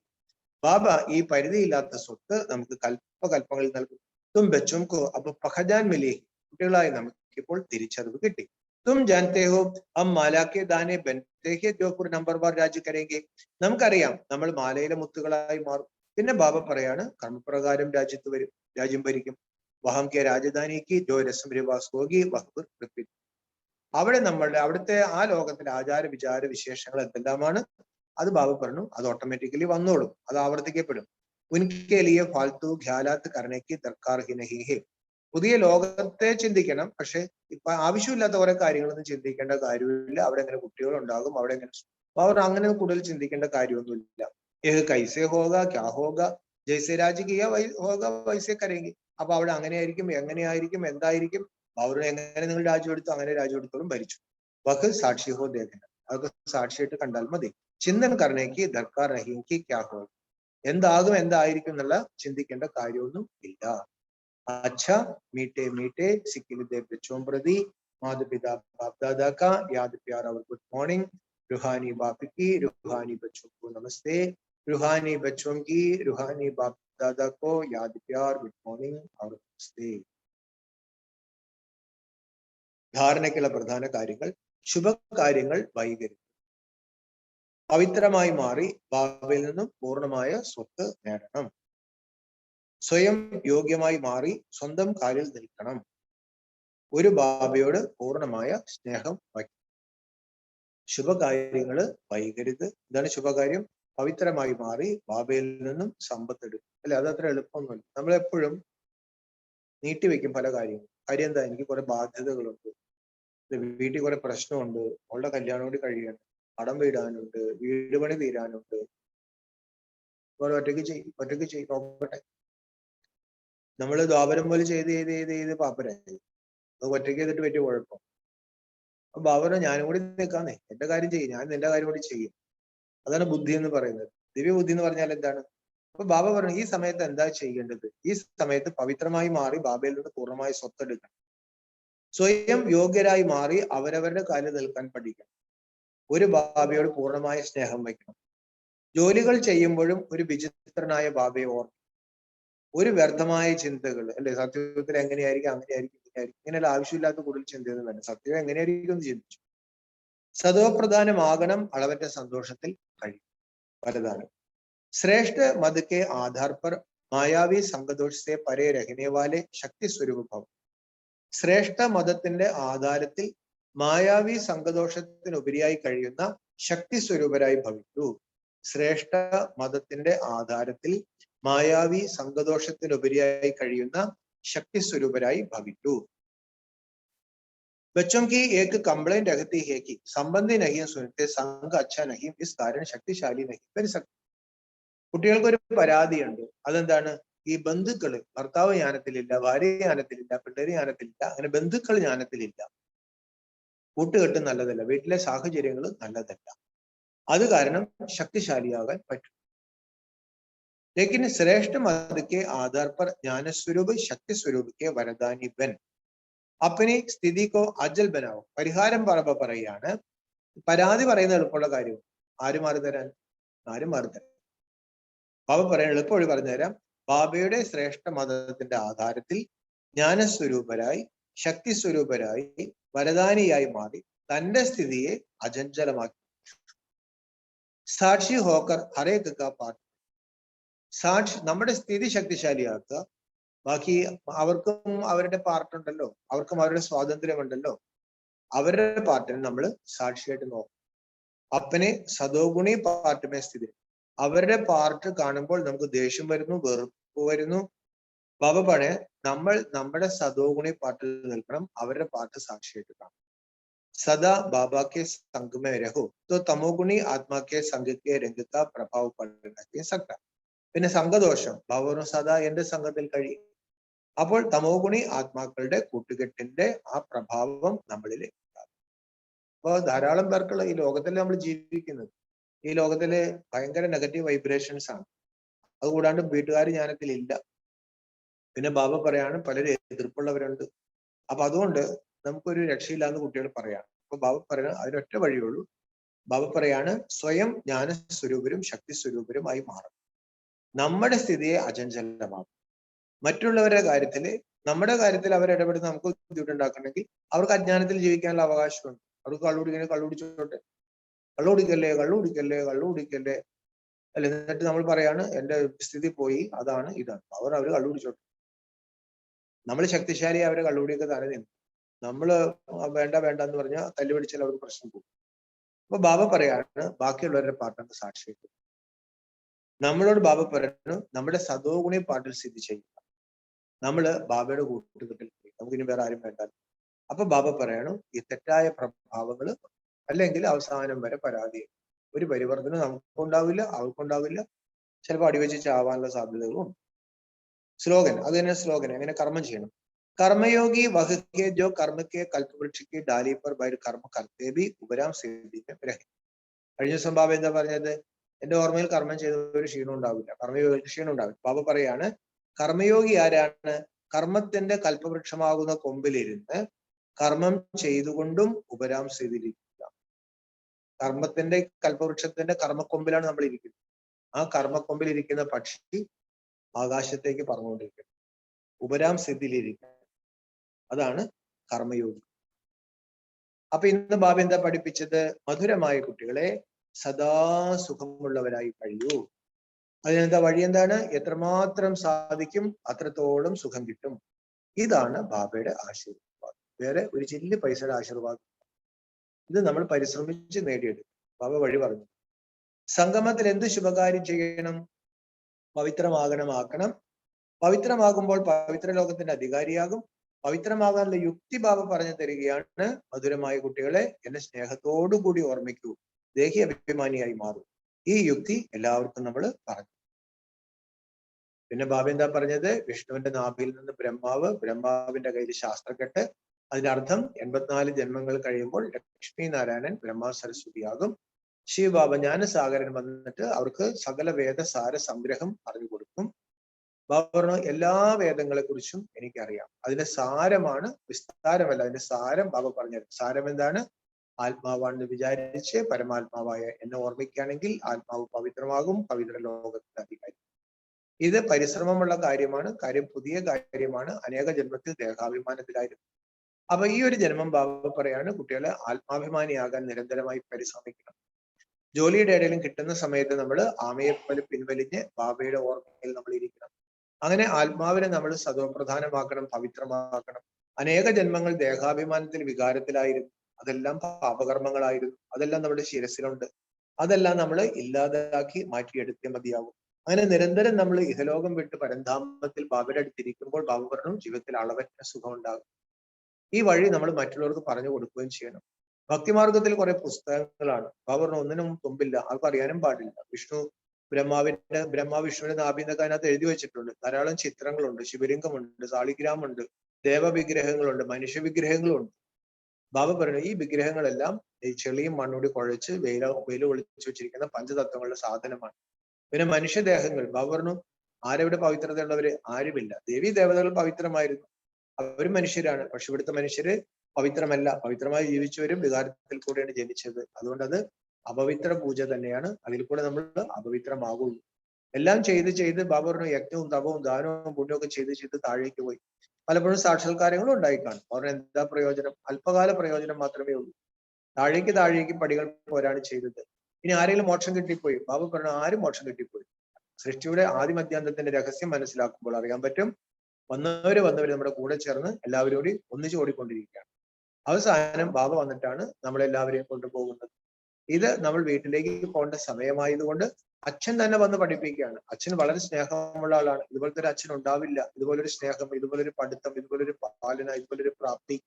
ബാബ ഈ പരിധിയില്ലാത്ത സ്വത്ത് നമുക്ക് കൽപ്പകൽപ്പങ്ങളിൽ നൽകും. തും ബച്ചോംകോ അപ്പൊ പഹജാൻ മിലേ, കുട്ടികളായി നമുക്ക് ഇപ്പോൾ തിരിച്ചറിവ് കിട്ടി. തും ജാനത്തെ ഹോ ഹം മാലാക്കെ ദാനെ ബനത്തെ ഹേ ജോ ഫിർ നമ്പർ ബാർ രാജ് കരേംഗെ. നമുക്കറിയാം നമ്മൾ മാലയിലെ മുത്തുകളായി മാറും. പിന്നെ ബാബ പറയാണ് കർമ്മപ്രകാരം രാജ്യം ഭരിക്കും. വഹം കെ രാജധാനിക്ക് ജോ രസം റിവാസ് ഹോഗി വഹ് പൃഥ്വി. അവിടുത്തെ ആ ലോകത്തിലെ ആചാര വിചാര വിശേഷങ്ങൾ എന്തെല്ലാമാണ് അത് ബാബ പറഞ്ഞു, അത് ഓട്ടോമാറ്റിക്കലി വന്നോളും, അത് ആവർത്തിക്കപ്പെടും. ഉൻകെ ലിയെ ഫാൽത്തു ഖ്യാലാത്ത് കർണേക്ക് ദർക്കാർ ഹി നഹി ഹേ. പുതിയ ലോകത്തെ ചിന്തിക്കണം, പക്ഷെ ഇപ്പൊ ആവശ്യമില്ലാത്ത കുറെ കാര്യങ്ങളൊന്നും ചിന്തിക്കേണ്ട കാര്യമില്ല. അവിടെ എങ്ങനെ കുട്ടികൾ ഉണ്ടാകും, അവിടെ എങ്ങനെ അവർ അങ്ങനെ കൂടുതൽ ചിന്തിക്കേണ്ട കാര്യമൊന്നുമില്ല. ഏഹ് കൈസേ ഹോഗ ക്യാ ഹോഗ ജൈസേ രാജ് കിയ ഹോഗ വൈസേ കരേങ്കി. അപ്പൊ അവിടെ അങ്ങനെയായിരിക്കും, എങ്ങനെയായിരിക്കും, എന്തായിരിക്കും, അവർ എങ്ങനെ നിങ്ങൾ രാജ്യം എടുത്തു അങ്ങനെ രാജ്യം എടുത്തോളും ഭരിച്ചു. വക്ക് സാക്ഷി ഹോ ദേഖന, അതൊക്കെ സാക്ഷിയായിട്ട് കണ്ടാൽ മതി. ചിന്തൻ കർണേക്ക് ദർക്കാർ നഹീങ്കി ക്യാ ഹോഗ. എന്താകും എന്തായിരിക്കും എന്നുള്ള ചിന്തിക്കേണ്ട കാര്യമൊന്നും ഇല്ല. अच्छा मीठे मीठे सिक्किल दे बच्चों प्रति माता पिता बाप दादा का याद प्यार और गुड मॉर्निंग। रूहानी बाप की रूहानी बच्चों को नमस्ते। रूहानी बच्चों की रूहानी बाप दादा को याद प्यार गुड मॉर्निंग और नमस्ते। ധാരണയ്ക്കുള്ള പ്രധാന കാര്യങ്ങൾ. ശുഭകാര്യങ്ങൾ വൈകരുത്. പവിത്രമായി മാറി ബാബയിൽ നിന്നും പൂർണ്ണമായ സ്വത്ത് നേടണം. സ്വയം യോഗ്യമായി മാറി സ്വന്തം കാലിൽ നിൽക്കണം. ഒരു ബാബയോട് പൂർണ്ണമായ സ്നേഹം വയ്ക്കണം. ശുഭകാര്യങ്ങള് വൈകരുത്. എന്താണ് ശുഭകാര്യം? പവിത്രമായി മാറി ബാബയിൽ നിന്നും സമ്പത്ത് എടുക്കും. അല്ലെ, അതത്ര എളുപ്പമൊന്നുമല്ല. നമ്മളെപ്പോഴും നീട്ടിവെക്കും പല കാര്യങ്ങളും. കാര്യം എന്താ? എനിക്ക് കുറെ ബാധ്യതകളുണ്ട്, വീട്ടിൽ കുറെ പ്രശ്നമുണ്ട്, അവളുടെ കല്യാണം കൂടി കഴിയണം, കടം വീടാനുണ്ട്, വീട് പണി തീരാനുണ്ട്. ഒറ്റയ്ക്ക് ചെയ്യും നോക്കട്ടെ. നമ്മള് ദ്വാപരം പോലെ ചെയ്ത് പാപ്പരായി. അത് ഒറ്റയ്ക്ക് ചെയ്തിട്ട് പറ്റിയ കുഴപ്പം. അപ്പൊ ബാബറ ഞാനും കൂടി നിൽക്കാന്നേ, എന്റെ കാര്യം ചെയ്യും, ഞാൻ നിന്റെ കാര്യം കൂടി ചെയ്യും. അതാണ് ബുദ്ധി എന്ന് പറയുന്നത്. ദിവ്യ ബുദ്ധി എന്ന് പറഞ്ഞാൽ എന്താണ്? അപ്പൊ ബാബ പറഞ്ഞു ഈ സമയത്ത് എന്താ ചെയ്യേണ്ടത്? ഈ സമയത്ത് പവിത്രമായി മാറി ബാബയിൽ നിന്ന് പൂർണ്ണമായി സ്വത്തെടുക്കണം. സ്വയം യോഗ്യരായി മാറി അവരവരുടെ കാലിൽ നിൽക്കാൻ പഠിക്കണം. ഒരു ബാബയോട് പൂർണ്ണമായ സ്നേഹം വയ്ക്കണം. ജോലികൾ ചെയ്യുമ്പോഴും ഒരു വിചിത്രനായ ബാബയെ ഓർക്കണം. ഒരു വ്യർത്ഥമായ ചിന്തകൾ, അല്ലെ, സത്യത്തിൽ എങ്ങനെയായിരിക്കും, അങ്ങനെയായിരിക്കും, ഇങ്ങനെയായിരിക്കും, ഇങ്ങനെയുള്ള ആവശ്യമില്ലാത്ത കൂടുതൽ ചിന്തയൊന്നും വേണ്ട. സത്യം എങ്ങനെയായിരിക്കും എന്ന് ചിന്തിച്ചു. സദോപ്രധാനമാകണം. അളവറ്റ സന്തോഷത്തിൽ കഴിയും. വരദാനം. श्रेष्ठ मद के आधार पर मायावी संगदोष से परे रहने वाले शक्ति स्वरूप भव. ശ്രേഷ്ഠ മതത്തിന്റെ ആധാരത്തിൽ മായാവി സംഘദോഷത്തിനുപരിയായി കഴിയുന്ന ശക്തി സ്വരൂപരായി ഭവിക്കൂ. ശ്രേഷ്ഠ മതത്തിന്റെ ആധാരത്തിൽ മായാവി സംഘദോഷത്തിനുപരിയായി കഴിയുന്ന ശക്തി സ്വരൂപരായി ഭവിക്കൂ. बच्चों की एक कंप्लेंट रहती है कि संबंधी नहीं सुनते, संघ अच्छा नहीं, इस कारण शक्तिशाली नहीं बन सकते. കുട്ടികൾക്കൊരു പരാതിയുണ്ട്. അതെന്താണ്? ഈ ബന്ധുക്കള്, ഭർത്താവ് ജ്ഞാനത്തിലില്ല, ഭാര്യ ജ്ഞാനത്തിലില്ല, പിള്ളേര് ജ്ഞാനത്തിലില്ല, അങ്ങനെ ബന്ധുക്കൾ ജ്ഞാനത്തിലില്ല. കൂട്ടുകെട്ട് നല്ലതല്ല, വീട്ടിലെ സാഹചര്യങ്ങൾ നല്ലതല്ല. അത് കാരണം ശക്തിശാലിയാകാൻ പറ്റും. लेकिन श्रेष्ठ मद के आधार पर ज्ञान स्वरूप शक्ति स्वरूप के वरदानी बन अपनी സ്ഥിതി को अजल बनाओ. പരിഹാരം പറയാണ്. പരാതി പറയുന്ന എളുപ്പമുള്ള കാര്യം. ആര് മാറി തരാൻ? ആരും മാറി തരാൻ. ബാബ പറയാൻ എളുപ്പമൊഴി പറഞ്ഞുതരാം. ബാബയുടെ ശ്രേഷ്ഠ മതത്തിന്റെ ആധാരത്തിൽ ജ്ഞാനസ്വരൂപരായി ശക്തി സ്വരൂപരായി വരദാനിയായി മാറി തന്റെ സ്ഥിതിയെ അചഞ്ചലമാക്കി. സാക്ഷി ഹോക്കർ ഹരേക്ക് കാ പാർട്ട്. സാക്ഷി നമ്മുടെ സ്ഥിതി ശക്തിശാലിയാക്കുക. ബാക്കി അവർക്കും അവരുടെ പാർട്ടുണ്ടല്ലോ, അവർക്കും അവരുടെ സ്വാതന്ത്ര്യമുണ്ടല്ലോ. അവരുടെ പാർട്ടിന് നമ്മൾ സാക്ഷിയായിട്ട് നോക്കും. അപ്പനെ സദോഗുണി പാർട്ടിമേ സ്ഥിതി. അവരുടെ പാർട്ട് കാണുമ്പോൾ നമുക്ക് ദേഷ്യം വരുന്നു, വെറുപ്പ് വരുന്നു. ബാബ പറയാൻ നമ്മൾ നമ്മുടെ സദോഗുണി പാർട്ടിൽ നിൽക്കണം, അവരുടെ പാർട്ട് സാക്ഷിയായിട്ട് കാണും. സദാ ബാബാക്കെ സംഘമേ രഹോ തോ തമോഗുണി ആത്മാക്കെ സംഘക്കെ രംഗത്ത പ്രഭാവ പഠിക്കാൻ സക്ത. പിന്നെ സംഘദോഷം, ബാബ സദാ എന്റെ സംഘത്തിൽ കഴിയും. അപ്പോൾ തമോഗുണി ആത്മാക്കളുടെ കൂട്ടുകെട്ടിന്റെ ആ പ്രഭാവം നമ്മളിൽ ഉണ്ടാകും. അപ്പൊ ധാരാളം പേർക്കുള്ള ഈ ലോകത്തിൽ നമ്മൾ ജീവിക്കുന്നത്, ഈ ലോകത്തില് ഭയങ്കര നെഗറ്റീവ് വൈബ്രേഷൻസ് ആണ്. അതുകൂടാണ്ട് വീട്ടുകാർ ജ്ഞാനത്തിലില്ല. പിന്നെ ബാബ പറയാണ് പലരും എതിർപ്പുള്ളവരുണ്ട്. അപ്പൊ അതുകൊണ്ട് നമുക്കൊരു രക്ഷയില്ലാന്ന് കുട്ടികൾ പറയാണ്. അപ്പൊ ബാബ പറയുന്നത് അതിനൊറ്റ വഴിയുള്ളൂ. ബാബ പറയാണ് സ്വയം ജ്ഞാനസ്വരൂപരും ശക്തി സ്വരൂപരുമായി മാറും. നമ്മുടെ സ്ഥിതിയെ അചഞ്ചലമാകും. മറ്റുള്ളവരുടെ കാര്യത്തില്, നമ്മുടെ കാര്യത്തിൽ അവരിടപെടുന്ന നമുക്ക് ബുദ്ധിമുട്ടുണ്ടാക്കണമെങ്കിൽ അവർക്ക് അജ്ഞാനത്തിൽ ജീവിക്കാനുള്ള അവകാശമുണ്ട്. അവർക്ക് കള്ളുപിടിച്ചോട്ടെ, കള്ളുപിടിക്കല്ലേ അല്ല. എന്നിട്ട് നമ്മൾ പറയാണ് എന്റെ സ്ഥിതി പോയി, അതാണ് ഇതാണ്. അവര് കള്ളുപിടിച്ചോട്ടെ. നമ്മൾ ശക്തിശാലി അവരെ കള്ളുപിടിയൊക്കെ തന്നെ നിന്നു. നമ്മള് വേണ്ട എന്ന് പറഞ്ഞാൽ തല്ലുപിടിച്ചാൽ അവർക്ക് പ്രശ്നം പോകും. അപ്പൊ ബാബ പറയാണ് ബാക്കിയുള്ളവരുടെ പാട്ടാണ് സാക്ഷിയായിട്ട്. നമ്മളോട് ബാബ പറയുന്നു നമ്മുടെ സദോഗുണി പാട്ടിൽ സ്ഥിതി ചെയ്യുക. നമ്മള് ബാബയുടെ കൂട്ടുകെട്ടിൽ പോയി, നമുക്കിനി വേറെ ആരും വേണ്ട. അപ്പൊ ബാബ പറയണു ഈ തെറ്റായ പ്രഭാവങ്ങള് അല്ലെങ്കിൽ അവസാനം വരെ പരാതി. ഒരു പരിവർത്തനം നമുക്കുണ്ടാവില്ല, അവർക്കുണ്ടാവില്ല. ചിലപ്പോൾ അടിവെച്ച് ചാവാനുള്ള സാധ്യതകളും ഉണ്ട്. സ്ലോഗൻ, അത് തന്നെ സ്ലോഗൻ. എങ്ങനെ കർമ്മം ചെയ്യണം? കർമ്മയോഗി വഹ്കെ ജോ കർമ്മക്കെ കൽപ്പവൃക്ഷയ്ക്ക് ഡാലി പർ ബൈർ കർമ്മ കർത്തേ ബി ഉപരാം സേവി രഹേ. കഴിഞ്ഞ ദിവസം ബാബ എന്താ പറഞ്ഞത്? എന്റെ ഓർമ്മയിൽ കർമ്മം ചെയ്ത ഒരു ക്ഷീണം ഉണ്ടാവില്ല, കർമ്മയോഗികൾക്ക് ക്ഷീണം ഉണ്ടാവില്ല. ബാബ പറയാണ് കർമ്മയോഗി ആരാണ്? കർമ്മത്തിന്റെ കൽപ്പവൃക്ഷമാകുന്ന കൊമ്പിലിരുന്ന് കർമ്മം ചെയ്തുകൊണ്ടും ഉപരാം ചെയ്തിരിക്കുക. കർമ്മത്തിന്റെ കൽപ്പവൃക്ഷത്തിന്റെ കർമ്മക്കൊമ്പിലാണ് നമ്മൾ ഇരിക്കുന്നത്. ആ കർമ്മക്കൊമ്പിൽ ഇരിക്കുന്ന പക്ഷി ആകാശത്തേക്ക് പറന്നുകൊണ്ടിരിക്കുന്നത്, ഉപരാം സ്ഥിതിയിലിരിക്കുക. അതാണ് കർമ്മയോഗി. അപ്പൊ ഇന്ന് ബാബ എന്താ പഠിപ്പിച്ചത്? മധുരമായ കുട്ടികളെ സദാ സുഖമുള്ളവരായി കഴിയൂ. അതിനെന്താ വഴി? എന്താണ്? എത്രമാത്രം സാധിക്കും അത്രത്തോളം സുഖം കിട്ടും. ഇതാണ് ബാബയുടെ ആശീർവാദം. വേറെ ഒരു ചില്ല് പൈസയുടെ ആശീർവാദം. ഇത് നമ്മൾ പരിശ്രമിച്ച് നേടിയെടുക്കും. ബാബ വഴി പറഞ്ഞു. സംഗമത്തിൽ എന്ത് ശുഭകാര്യം ചെയ്യണം? പവിത്രമാകണം. പവിത്രമാകുമ്പോൾ പവിത്ര ലോകത്തിന്റെ അധികാരിയാകും. പവിത്രമാകാനുള്ള യുക്തി ബാബ പറഞ്ഞു തരികയാണ്. മധുരമായ കുട്ടികളെ എന്നെ സ്നേഹത്തോടു കൂടി ഓർമ്മിക്കൂ, ദേഹി അഭിമാനിയായി മാറും. ഈ യുക്തി എല്ലാവർക്കും നമ്മൾ പറഞ്ഞു. പിന്നെ ബാബ എന്താ പറഞ്ഞത്? വിഷ്ണുവിന്റെ നാഭിയിൽ നിന്ന് ബ്രഹ്മാവ്, ബ്രഹ്മാവിന്റെ കയ്യിൽ ശാസ്ത്രക്കെട്ട്. അതിനർത്ഥം 84 ജന്മങ്ങൾ കഴിയുമ്പോൾ ലക്ഷ്മി നാരായണൻ ബ്രഹ്മാ സരസ്വതിയാകും. ശിവബാബ ജ്ഞാനസാഗരൻ വന്നിട്ട് അവർക്ക് സകല വേദസാര സംഗ്രഹം പറഞ്ഞു കൊടുക്കും. ബാബ പറഞ്ഞു എല്ലാ വേദങ്ങളെ കുറിച്ചും എനിക്കറിയാം. അതിന്റെ സാരമാണ്, വിസ്താരമല്ല, അതിന്റെ സാരം ബാബ പറഞ്ഞത്. സാരം എന്താണ്? ആത്മാവാണെന്ന് വിചാരിച്ച് പരമാത്മാവായ എന്നെ ഓർമ്മിക്കുകയാണെങ്കിൽ ആത്മാവ് പവിത്രമാകും, പവിത്ര ലോകത്തിന്റെ അധികാരി. ഇത് പരിശ്രമമുള്ള കാര്യമാണ്, കാര്യം പുതിയ കാര്യമാണ്. അനേക ജന്മത്തിൽ ദേഹാഭിമാനത്തിലായിരുന്നു. അപ്പൊ ഈ ഒരു ജന്മം ബാബ പറയാണ് കുട്ടികളെ ആത്മാഭിമാനിയാകാൻ നിരന്തരമായി പരിശ്രമിക്കണം. ജോലിയുടെ ഇടയിലും കിട്ടുന്ന സമയത്ത് നമ്മൾ ആമയെ പോലെ പിൻവലിഞ്ഞ് ബാബയുടെ ഓർമ്മയിൽ നമ്മൾ ഇരിക്കണം. അങ്ങനെ ആത്മാവിനെ നമ്മൾ സദോപ്രധാനമാക്കണം, പവിത്രമാക്കണം. അനേക ജന്മങ്ങൾ ദേഹാഭിമാനത്തിൽ വികാരത്തിലായിരുന്നു. അതെല്ലാം പാപകർമ്മങ്ങളായിരുന്നു. അതെല്ലാം നമ്മുടെ ശിരസിലുണ്ട്. അതെല്ലാം നമ്മൾ ഇല്ലാതാക്കി മാറ്റിയെടുത്തേ മതിയാവും. അങ്ങനെ നിരന്തരം നമ്മൾ ഇഹലോകം വിട്ട് പരന്ധാമത്തിൽ ബാബയുടെ അടുത്തിരിക്കുമ്പോൾ ബാബ പറഞ്ഞു ജീവിതത്തിൽ അളവറ്റ സുഖം ഉണ്ടാകും. ഈ വഴി നമ്മൾ മറ്റുള്ളവർക്ക് പറഞ്ഞു കൊടുക്കുകയും ചെയ്യണം. ഭക്തിമാർഗത്തിൽ കുറെ പുസ്തകങ്ങളാണ്. ബാബ പറഞ്ഞു ഒന്നിനും തുമ്പില്ല, ആർക്കും അറിയാനും പാടില്ല. ബ്രഹ്മാ വിഷ്ണുവിന്റെ നാഭിന്നൊക്കെ അതിനകത്ത് എഴുതി വെച്ചിട്ടുണ്ട്. ധാരാളം ചിത്രങ്ങളുണ്ട്, ശിവലിംഗമുണ്ട്, സാളിഗ്രാമുണ്ട്, ദേവവിഗ്രഹങ്ങളുണ്ട്, മനുഷ്യ വിഗ്രഹങ്ങളുണ്ട്. ബാബ പറഞ്ഞു ഈ വിഗ്രഹങ്ങളെല്ലാം ഈ ചെളിയും മണ്ണൂടി കുഴച്ച് വെയിൽ ഒളിച്ചു വെച്ചിരിക്കുന്ന പഞ്ചതത്വങ്ങളുടെ സാധനമാണ്. പിന്നെ മനുഷ്യദേഹങ്ങൾ ബാബ പറഞ്ഞു ആരെവിടെ പവിത്രതയുള്ളവര്? ആരുമില്ല. ദേവീ ദേവതകൾ പവിത്രമായിരുന്നു, അവര് മനുഷ്യരാണ്. പക്ഷെ ഇവിടുത്തെ മനുഷ്യര് പവിത്രമല്ല. പവിത്രമായി ജീവിച്ചവരും വികാരത്തിൽ കൂടെയാണ് ജനിച്ചത്. അതുകൊണ്ട് അത് അപവിത്ര പൂജ തന്നെയാണ്. അതിൽ കൂടെ നമ്മൾ അപവിത്രമാകുള്ളൂ. എല്ലാം ചെയ്ത് ബാബ പറഞ്ഞു യജ്ഞവും തപവും ദാനവും പുണ്യവും ഒക്കെ ചെയ്ത് താഴേക്ക് പോയി. പലപ്പോഴും സാക്ഷാത്കാരങ്ങളും ഉണ്ടായിക്കാണും. അവർ എന്താ പ്രയോജനം? അല്പകാല പ്രയോജനം മാത്രമേ ഉള്ളൂ. താഴേക്ക് പടികൾ പോരാണ് ചെയ്തത്. ഇനി ആരെങ്കിലും മോക്ഷം കിട്ടിപ്പോയി? ബാബ പറഞ്ഞു ആരും മോക്ഷം കിട്ടിപ്പോയി. സൃഷ്ടിയുടെ ആദിമധ്യാന്തത്തിന്റെ രഹസ്യം മനസ്സിലാക്കുമ്പോൾ അറിയാൻ പറ്റും. വന്നവര് നമ്മുടെ കൂടെ ചേർന്ന് എല്ലാവരും കൂടി ഒന്നിച്ചു ഓടിക്കൊണ്ടിരിക്കുകയാണ്. അവസാനം ബാബ വന്നിട്ടാണ് നമ്മളെല്ലാവരെയും കൊണ്ടുപോകുന്നത്. ഇത് നമ്മൾ വീട്ടിലേക്ക് പോകേണ്ട സമയമായതുകൊണ്ട് അച്ഛൻ തന്നെ വന്ന് പഠിപ്പിക്കുകയാണ്. അച്ഛൻ വളരെ സ്നേഹമുള്ള ആളാണ്. ഇതുപോലത്തെ ഒരു അച്ഛൻ ഉണ്ടാവില്ല. ഇതുപോലൊരു സ്നേഹം, ഇതുപോലൊരു പഠിത്തം, ഇതുപോലൊരു പാലന, ഇതുപോലൊരു പ്രാപ്തി.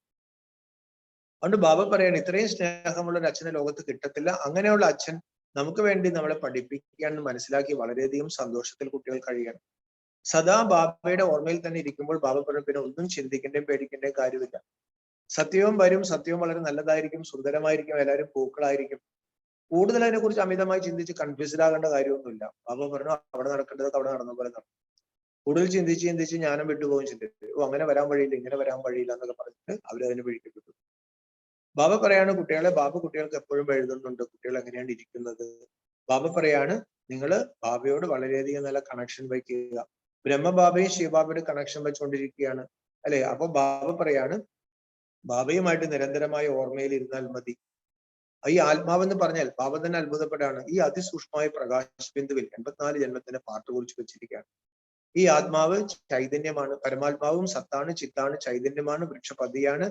അതുകൊണ്ട് ബാബ പറയാണ് ഇത്രയും സ്നേഹമുള്ള ഒരു അച്ഛനെ ലോകത്ത് കിട്ടത്തില്ല. അങ്ങനെയുള്ള അച്ഛൻ നമുക്ക് വേണ്ടി നമ്മളെ പഠിപ്പിക്കുകയാണെന്ന് മനസ്സിലാക്കി വളരെയധികം സന്തോഷത്തിൽ കുട്ടികൾ കഴിയണം. സദാ ബാബയുടെ ഓർമ്മയിൽ തന്നെ ഇരിക്കുമ്പോൾ ബാബ പറഞ്ഞു പിന്നെ ഒന്നും ചിന്തിക്കേണ്ടേയും പേടിക്കേണ്ടേയും കാര്യമില്ല. സത്യവും വരും, സത്യവും വളരെ നല്ലതായിരിക്കും, സുന്ദരമായിരിക്കും, എല്ലാവരും പൂക്കളായിരിക്കും. കൂടുതൽ അതിനെ കുറിച്ച് അമിതമായി ചിന്തിച്ച് കൺഫ്യൂസ്ഡ് ആകേണ്ട കാര്യമൊന്നുമില്ല. ബാബ പറഞ്ഞു അവിടെ നടക്കേണ്ടതൊക്കെ അവിടെ നടന്ന പോലെ നടക്കും. കൂടുതൽ ചിന്തിച്ച് ജ്ഞാനം വിട്ടുപോകും. ചിന്തിച്ചു അങ്ങനെ വരാൻ വഴിയില്ല, ഇങ്ങനെ വരാൻ വഴിയില്ല എന്നൊക്കെ പറഞ്ഞിട്ട് അവരതിന് പിടിക്കപ്പെട്ടു. ബാബ പറയാണ് ബാബ കുട്ടികൾക്ക് എപ്പോഴും എഴുതുന്നുണ്ട് കുട്ടികൾ എങ്ങനെയാണ് ഇരിക്കുന്നത്. ബാബ പറയാണ് നിങ്ങൾ ബാബയോട് വളരെയധികം നല്ല കണക്ഷൻ വയ്ക്കുക. ബ്രഹ്മബാബയും ശിവബാബയുടെ കണക്ഷൻ വെച്ചുകൊണ്ടിരിക്കുകയാണ് അല്ലെ. അപ്പൊ ബാബ പറയാണ് ബാബയുമായിട്ട് നിരന്തരമായ ഓർമ്മയിൽ ഇരുന്നാൽ മതി. ഈ ആത്മാവെന്ന് പറഞ്ഞാൽ ബാബ തന്നെ അത്ഭുതപ്പെടാണ്. ഈ അതിസൂക്ഷ്മമായ പ്രകാശ ബിന്ദുവിൽ 84 ജന്മത്തിന്റെ പാട്ട് കുറിച്ച് വെച്ചിരിക്കുകയാണ്. ഈ ആത്മാവ് ചൈതന്യമാണ്. പരമാത്മാവും സത്താണ്, ചിത്താണ്, ചൈതന്യമാണ്, വൃക്ഷപതിയാണ്,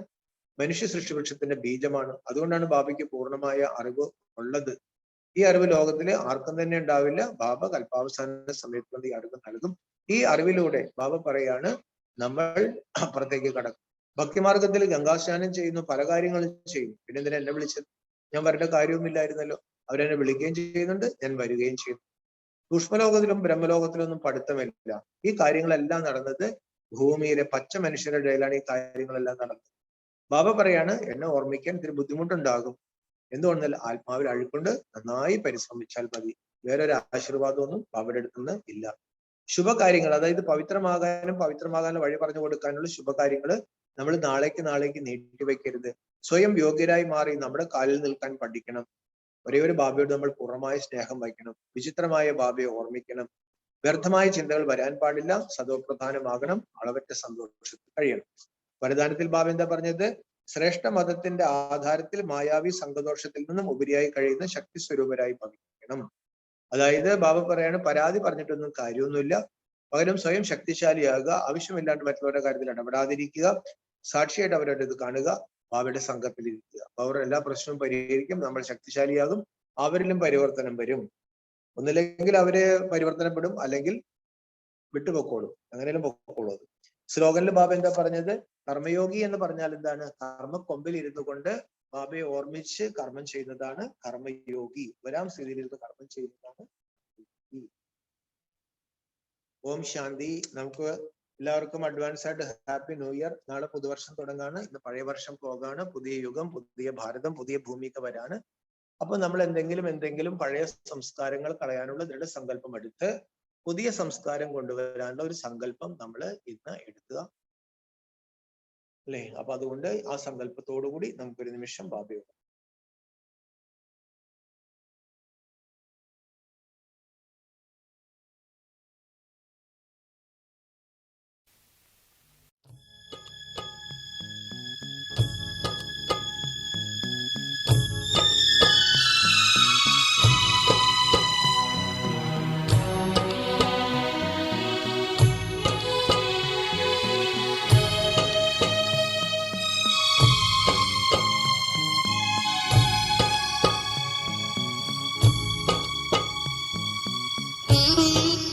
മനുഷ്യ സൃഷ്ടി വൃക്ഷത്തിന്റെ ബീജമാണ്. അതുകൊണ്ടാണ് ബാബയ്ക്ക് പൂർണ്ണമായ അറിവ് ഉള്ളത്. ഈ അറിവ് ലോകത്തില് ആർക്കും തന്നെ ഉണ്ടാവില്ല. ബാബ കൽപ്പാവസാന സമയത്ത് ഈ അറിവ് നൽകും. ഈ അറിവിലൂടെ ബാബ പറയാണ് നമ്മൾ അപ്പുറത്തേക്ക് കടക്കും. ഭക്തിമാർഗത്തിൽ ഗംഗാസ്നാനം ചെയ്യുന്നു, പല കാര്യങ്ങളും ചെയ്യുന്നു. പിന്നെ എന്തിനാ എന്നെ വിളിച്ചത്? ഞാൻ വരേണ്ട കാര്യവുമില്ലായിരുന്നല്ലോ. അവരെന്നെ വിളിക്കുകയും ചെയ്യുന്നുണ്ട്, ഞാൻ വരികയും ചെയ്യുന്നു. സൂക്ഷ്മലോകത്തിലും ബ്രഹ്മലോകത്തിലും ഒന്നും പഠിത്തമില്ല. ഈ കാര്യങ്ങളെല്ലാം നടന്നത് ഭൂമിയിലെ പച്ച മനുഷ്യരുടെ ഇടയിലാണ് ഈ കാര്യങ്ങളെല്ലാം നടന്നത്. ബാബ പറയാണ് എന്നെ ഓർമ്മിക്കാൻ ഇത്തിരി ബുദ്ധിമുട്ടുണ്ടാകും. എന്തുകൊണ്ടെന്നാൽ ആത്മാവിൽ അഴുക്കൊണ്ട് നന്നായി പരിശ്രമിച്ചാൽ മതി. വേറൊരു ആശീർവാദമൊന്നും ബാബയുടെ അടുത്തുനിന്ന് ഇല്ല. ശുഭകാര്യങ്ങൾ, അതായത് പവിത്രമാകാനുള്ള വഴി പറഞ്ഞു കൊടുക്കാനുള്ള ശുഭകാര്യങ്ങൾ നമ്മൾ നാളേക്ക് നീട്ടിവെക്കരുത്. സ്വയം യോഗ്യരായി മാറി നമ്മുടെ കാലിൽ നിൽക്കാൻ പഠിക്കണം. ഒരേ ഒരു ബാബയോട് നമ്മൾ പൂർണ്ണമായ സ്നേഹം വയ്ക്കണം. വിചിത്രമായ ബാബയെ ഓർമ്മിക്കണം. വ്യർത്ഥമായ ചിന്തകൾ വരാൻ പാടില്ല. സദോപ്രധാനമാകണം. അളവറ്റ സന്തോഷത്തിൽ കഴിയണം. വരദാനത്തിൽ ബാബ എന്താ പറഞ്ഞത്? ശ്രേഷ്ഠ മതത്തിന്റെ ആധാരത്തിൽ മായാവി സംഘദോഷത്തിൽ നിന്നും ഉപരിയായി കഴിയുന്ന ശക്തി സ്വരൂപരായി ഭവിക്കണം. അതായത് ബാബ പറയാണ്, പരാതി പറഞ്ഞിട്ടൊന്നും കാര്യമൊന്നുമില്ല, പകരം സ്വയം ശക്തിശാലിയാകുക, ആവശ്യമില്ലാണ്ട് മറ്റുള്ളവരുടെ കാര്യത്തിൽ ഇടപെടാതിരിക്കുക, സാക്ഷിയായിട്ട് അവരുടെ ഇത് കാണുക, ബാബയുടെ സംഘത്തിൽ ഇരിക്കുക. അവരുടെ എല്ലാ പ്രശ്നവും പരിഹരിക്കും, നമ്മൾ ശക്തിശാലിയാകും, അവരിലും പരിവർത്തനം വരും. ഒന്നില്ലെങ്കിൽ അവര് പരിവർത്തനപ്പെടും, അല്ലെങ്കിൽ വിട്ടുപൊക്കോളും. അങ്ങനെയും പൊക്കോളൂ. സ്ലോഗനിൽ ബാബ എന്താ പറഞ്ഞത്? കർമ്മയോഗി എന്ന് പറഞ്ഞാൽ എന്താണ്? കർമ്മക്കൊമ്പിൽ ഇരുന്നു കൊണ്ട് ബാബയെ ഓർമ്മിച്ച് കർമ്മം ചെയ്യുന്നതാണ് കർമ്മയോഗി. വരാം സ്ഥിതിയിലിരുന്ന് കർമ്മം ചെയ്യുന്നതാണ്. ഓം ശാന്തി. നമുക്ക് എല്ലാവർക്കും അഡ്വാൻസ് ആയിട്ട് ഹാപ്പി ന്യൂ ഇയർ. നാളെ പുതുവർഷം തുടങ്ങാണ്. ഇന്ന് പഴയ വർഷം പോകാണ്. പുതിയ യുഗം, പുതിയ ഭാരതം, പുതിയ ഭൂമിക്ക് വരാണ്. അപ്പൊ നമ്മൾ എന്തെങ്കിലും പഴയ സംസ്കാരങ്ങൾ കളയാനുള്ള ദൃഢസങ്കല്പം എടുത്ത് പുതിയ സംസ്കാരം കൊണ്ടുവരാനുള്ള ഒരു സങ്കല്പം നമ്മൾ ഇന്ന് എടുക്കുക, അല്ലെ? അപ്പൊ അതുകൊണ്ട് ആ സങ്കല്പത്തോടു കൂടി നമുക്കൊരു നിമിഷം ബാബയോട്